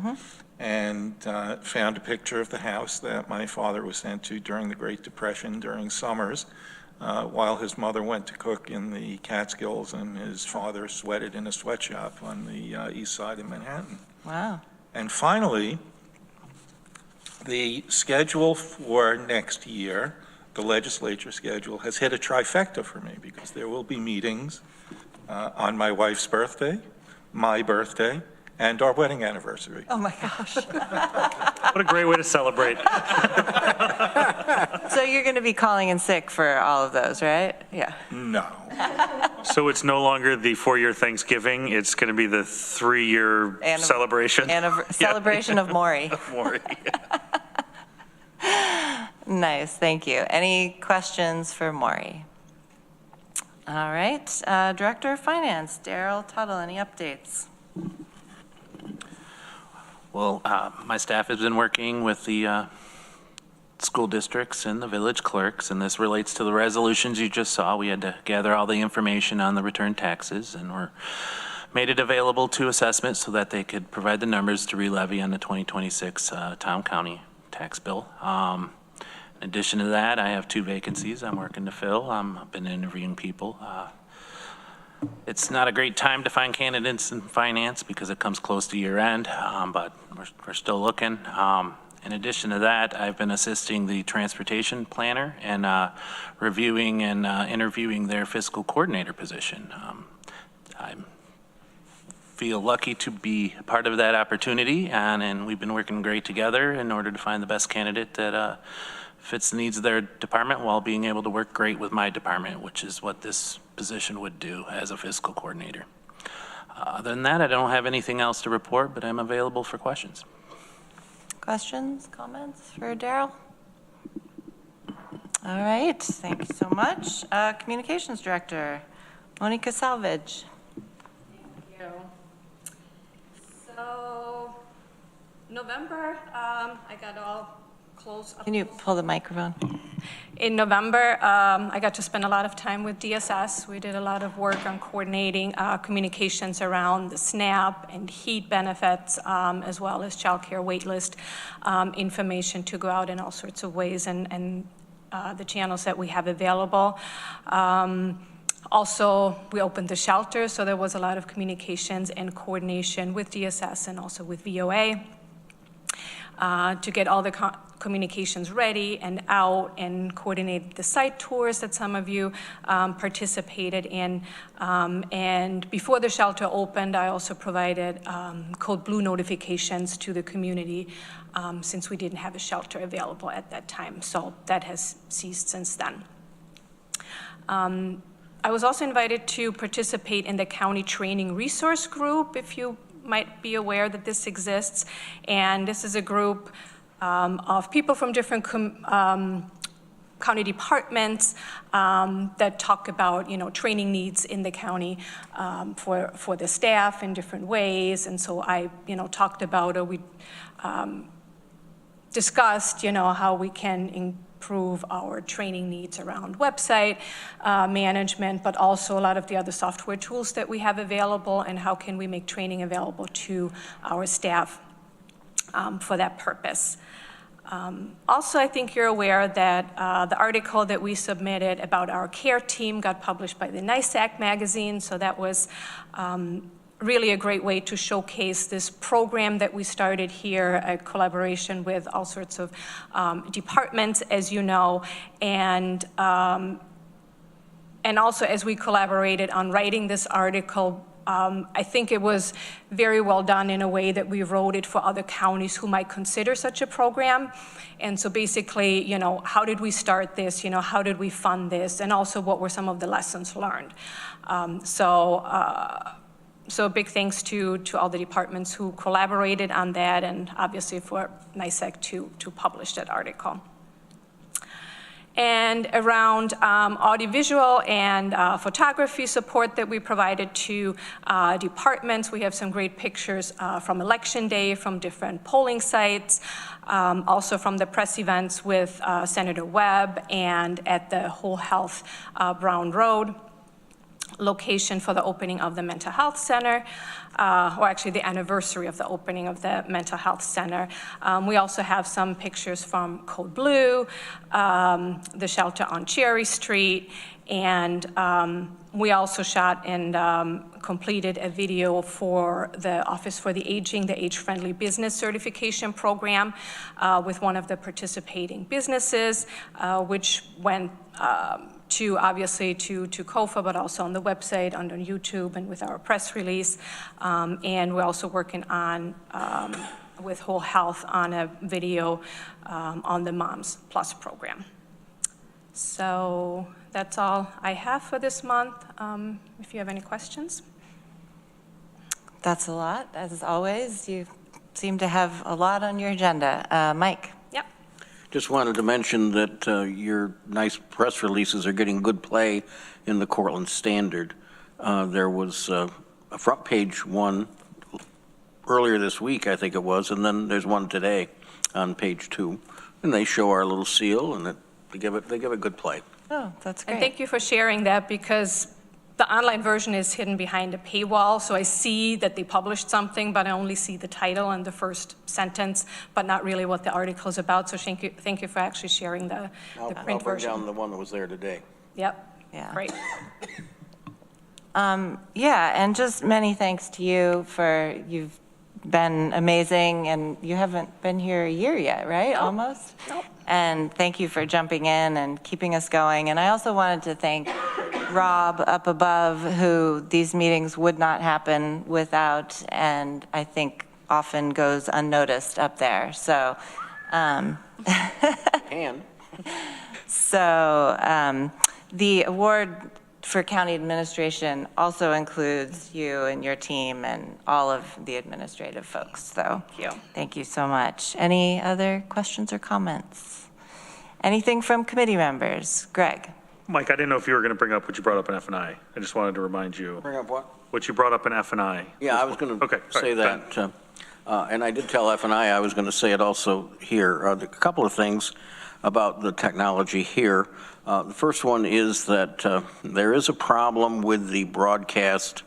[SPEAKER 14] and found a picture of the house that my father was sent to during the Great Depression during summers, while his mother went to cook in the Catskills and his father sweated in a sweatshop on the east side of Manhattan.
[SPEAKER 1] Wow.
[SPEAKER 14] And finally, the schedule for next year, the legislature schedule, has hit a trifecta for me because there will be meetings on my wife's birthday, my birthday, and our wedding anniversary.
[SPEAKER 1] Oh my gosh.
[SPEAKER 9] What a great way to celebrate.
[SPEAKER 1] So you're going to be calling in sick for all of those, right? Yeah.
[SPEAKER 14] No.
[SPEAKER 9] So it's no longer the 4-year Thanksgiving, it's going to be the 3-year celebration?
[SPEAKER 1] Celebration of Maury.
[SPEAKER 9] Maury.
[SPEAKER 1] Nice, thank you. Any questions for Maury? All right, Director of Finance, Daryl Tuttle, any updates?
[SPEAKER 7] Well, my staff has been working with the school districts and the village clerks, and this relates to the resolutions you just saw. We had to gather all the information on the return taxes, and we're made it available to assessment so that they could provide the numbers to re-levy on the 2026 Tompkins County tax bill. In addition to that, I have 2 vacancies I'm working to fill. I've been interviewing people. It's not a great time to find candidates in finance because it comes close to year end, but we're still looking. In addition to that, I've been assisting the transportation planner and reviewing and interviewing their fiscal coordinator position. I feel lucky to be a part of that opportunity, and we've been working great together in order to find the best candidate that fits the needs of their department while being able to work great with my department, which is what this position would do as a fiscal coordinator. Other than that, I don't have anything else to report, but I'm available for questions.
[SPEAKER 1] Questions, comments for Daryl? All right, thank you so much. Communications Director, Monica Salvage.
[SPEAKER 15] Thank you. So, November, I got all close.
[SPEAKER 1] Can you pull the microphone?
[SPEAKER 15] In November, I got to spend a lot of time with DSS. We did a lot of work on coordinating communications around the SNAP and HEAT benefits, as well as child care waitlist information to go out in all sorts of ways and the channels that we have available. Also, we opened the shelter, so there was a lot of communications and coordination with DSS and also with VOA to get all the communications ready and out and coordinate the site tours that some of you participated in. And before the shelter opened, I also provided Code Blue notifications to the community since we didn't have a shelter available at that time. So that has ceased since then. I was also invited to participate in the county training resource group, if you might be aware that this exists. And this is a group of people from different county departments that talk about, training needs in the county for the staff in different ways. And so I, talked about, or we discussed, how we can improve our training needs around website management, but also a lot of the other software tools that we have available, and how can we make training available to our staff for that purpose. Also, I think you're aware that the article that we submitted about our care team got published by the NYSAC magazine, so that was really a great way to showcase this program that we started here, a collaboration with all sorts of departments, as you know, and also as we collaborated on writing this article, I think it was very well done in a way that we wrote it for other counties who might consider such a program. And so basically, how did we start this? How did we fund this? And also, what were some of the lessons learned? So big thanks to all the departments who collaborated on that, and obviously for NYSEC to publish that article. And around audiovisual and photography support that we provided to departments, we have some great pictures from Election Day, from different polling sites, also from the press events with Senator Webb, and at the Whole Health Brown Road location for the opening of the mental health center. or actually the anniversary of the opening of the mental health center. We also have some pictures from Code Blue, the shelter on Cherry Street, and we also shot and completed a video for the Office for the Aging, the Age-Friendly Business Certification Program with one of the participating businesses, which went obviously to COFA, but also on the website, on YouTube, and with our press release. And we're also working on, with Whole Health, on a video on the Moms Plus program. So that's all I have for this month. If you have any questions.
[SPEAKER 1] That's a lot, as always. You seem to have a lot on your agenda. Mike?
[SPEAKER 15] Yep.
[SPEAKER 2] Just wanted to mention that your nice press releases are getting good play in the Cortland Standard. There was a front page one earlier this week, I think it was, and then there's one today on page 2. And they show our little seal, and they give it good play.
[SPEAKER 1] Oh, that's great.
[SPEAKER 15] And thank you for sharing that, because the online version is hidden behind a paywall, so I see that they published something, but I only see the title and the first sentence, but not really what the article is about. So thank you for actually sharing the print version.
[SPEAKER 2] I'll bring down the one that was there today.
[SPEAKER 15] Yep.
[SPEAKER 1] Yeah.
[SPEAKER 15] Great.
[SPEAKER 1] Yeah, and just many thanks to you you've been amazing, and you haven't been here a year yet, right?
[SPEAKER 15] Nope.
[SPEAKER 1] Almost?
[SPEAKER 15] Nope.
[SPEAKER 1] And thank you for jumping in and keeping us going. And I also wanted to thank Rob up above, who these meetings would not happen without, and I think often goes unnoticed up there. So, the award for county administration also includes you and your team and all of the administrative folks. So thank you so much. Any other questions or comments? Anything from committee members? Greg?
[SPEAKER 9] Mike, I didn't know if you were going to bring up what you brought up in F&I. I just wanted to remind you.
[SPEAKER 2] Bring up what?
[SPEAKER 9] What you brought up in F&I.
[SPEAKER 2] Yeah, I was going to say that. And I did tell F&I was going to say it also here. A couple of things about the technology here. The first one is that there is a problem with the broadcast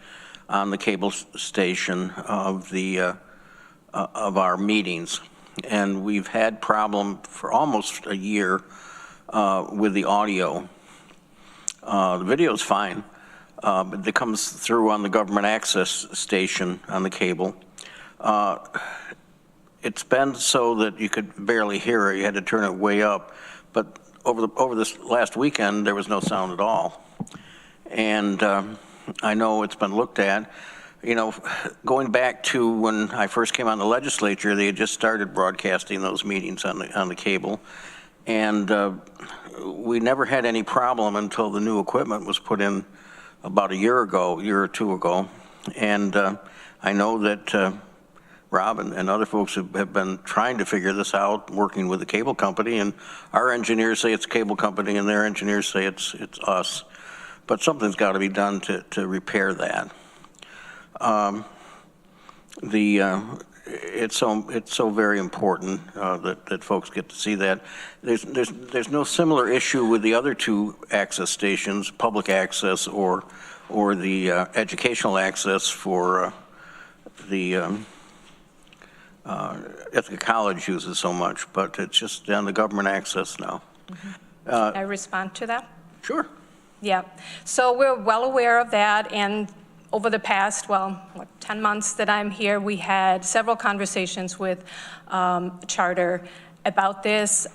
[SPEAKER 2] on the cable station of our meetings, and we've had problem for almost a year with the audio. The video's fine, but it comes through on the government access station on the cable. It's been so that you could barely hear it. You had to turn it way up, but over this last weekend, there was no sound at all. And I know it's been looked at. You know, going back to when I first came on the legislature, they had just started broadcasting those meetings on the cable. And we never had any problem until the new equipment was put in about a year or two ago. And I know that Rob and other folks have been trying to figure this out, working with the cable company, and our engineers say it's cable company and their engineers say it's us. But something's got to be done to repair that. It's so very important that folks get to see that. There's no similar issue with the other two access stations, public access or the educational access for the Ithaca College uses so much, but it's just on the government access now.
[SPEAKER 15] Can I respond to that?
[SPEAKER 2] Sure.
[SPEAKER 15] Yeah, so we're well aware of that, and over the past, 10 months that I'm here, we had several conversations with Charter about this.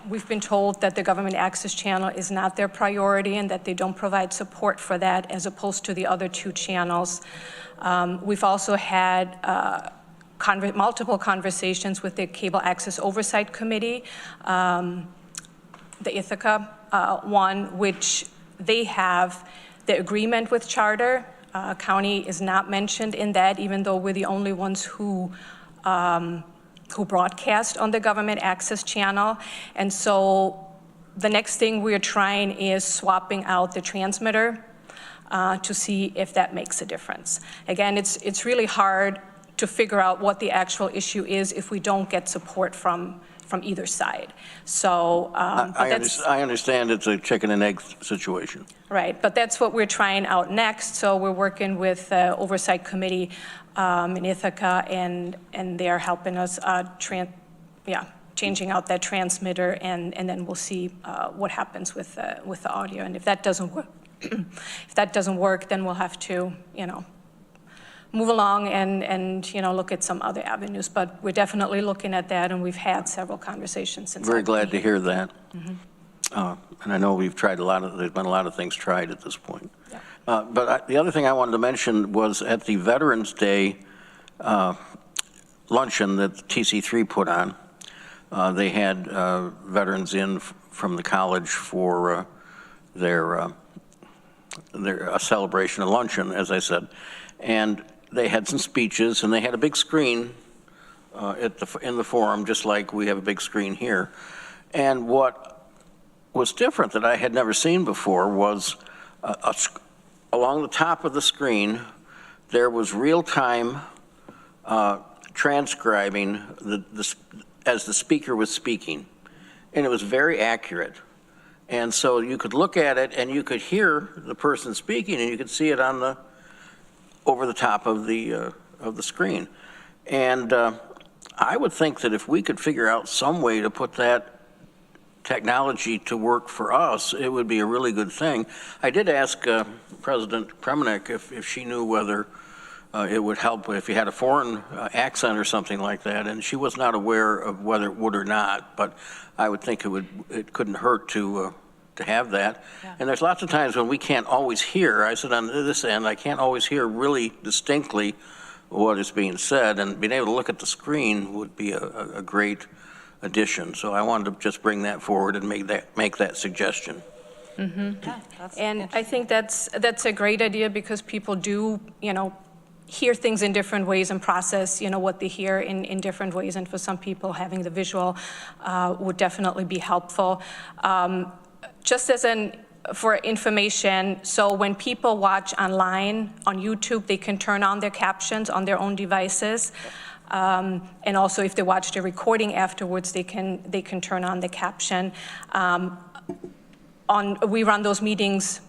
[SPEAKER 15] We've been told that the government access channel is not their priority and that they don't provide support for that as opposed to the other two channels. We've also had multiple conversations with the Cable Access Oversight Committee, the Ithaca one, which they have the agreement with Charter. County is not mentioned in that, even though we're the only ones who broadcast on the government access channel. And so the next thing we're trying is swapping out the transmitter to see if that makes a difference. Again, it's really hard to figure out what the actual issue is if we don't get support from either side. So
[SPEAKER 2] I understand it's a chicken and egg situation.
[SPEAKER 15] Right, but that's what we're trying out next. So we're working with the Oversight Committee in Ithaca, and they're helping us changing out that transmitter, and then we'll see what happens with the audio. And if that doesn't work, then we'll have to, move along and look at some other avenues. But we're definitely looking at that, and we've had several conversations since.
[SPEAKER 2] Very glad to hear that. And I know we've tried there's been a lot of things tried at this point. Yeah. But the other thing I wanted to mention was at the Veterans Day luncheon that TC3 put on, they had veterans in from the college for their celebration and luncheon, as I said. And they had some speeches, and they had a big screen in the forum, just like we have a big screen here. And what was different that I had never seen before was along the top of the screen, there was real-time transcribing as the speaker was speaking. And it was very accurate. And so you could look at it and you could hear the person speaking, and you could see it on over the top of the screen. And I would think that if we could figure out some way to put that technology to work for us, it would be a really good thing. I did ask President Kremenek if she knew whether it would help if you had a foreign accent or something like that, and she was not aware of whether it would or not, but I would think it couldn't hurt to have that. Yeah. And there's lots of times when we can't always hear. I said on this end, I can't always hear really distinctly what is being said, and being able to look at the screen would be a great addition. So I wanted to just bring that forward and make that suggestion.
[SPEAKER 15] Mm-hmm. Yeah, and I think that's a great idea, because people do, hear things in different ways and process, what they hear in different ways. And for some people, having the visual would definitely be helpful. Just for information, so when people watch online on YouTube, they can turn on their captions on their own devices. And also, if they watch the recording afterwards, they can turn on the caption. We run those meetings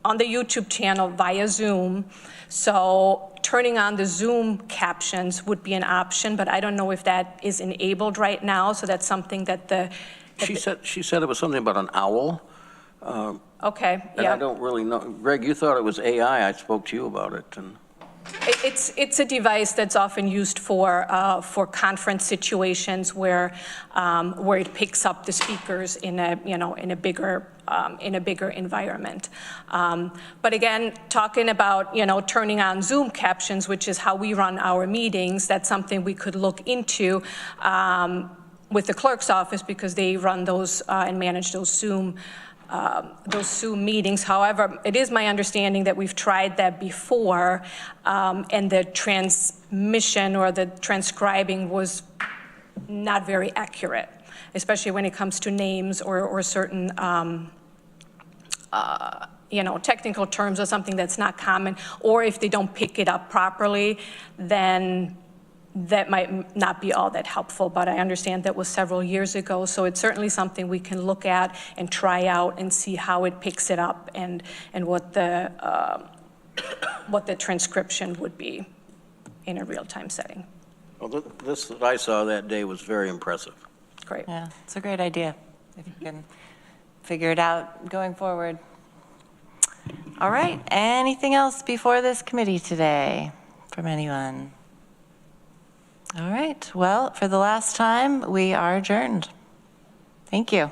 [SPEAKER 15] on the YouTube channel via Zoom. So turning on the Zoom captions would be an option, but I don't know if that is enabled right now. So that's something that she
[SPEAKER 2] said it was something about an owl.
[SPEAKER 15] Okay.
[SPEAKER 2] And yeah. I don't really know. Greg, you thought it was AI. I spoke to you about it. And
[SPEAKER 15] it's a device that's often used for conference situations where it picks up the speakers in a bigger environment. But again, talking about turning on Zoom captions, which is how we run our meetings, that's something we could look into with the clerk's office, because they run those and manage those Zoom meetings. However, it is my understanding that we've tried that before, and the transmission or the transcribing was not very accurate, especially when it comes to names or certain technical terms or something that's not common, or if they don't pick it up properly, then that might not be all that helpful. But I understand that was several years ago, so it's certainly something we can look at and try out and see how it picks it up and what the transcription would be in a real-time setting.
[SPEAKER 2] Well, this that I saw that day was very impressive.
[SPEAKER 15] Great.
[SPEAKER 1] Yeah, it's a great idea if you can figure it out going forward. All right, anything else before this committee today from anyone? All right, well, for the last time, we are adjourned. Thank you.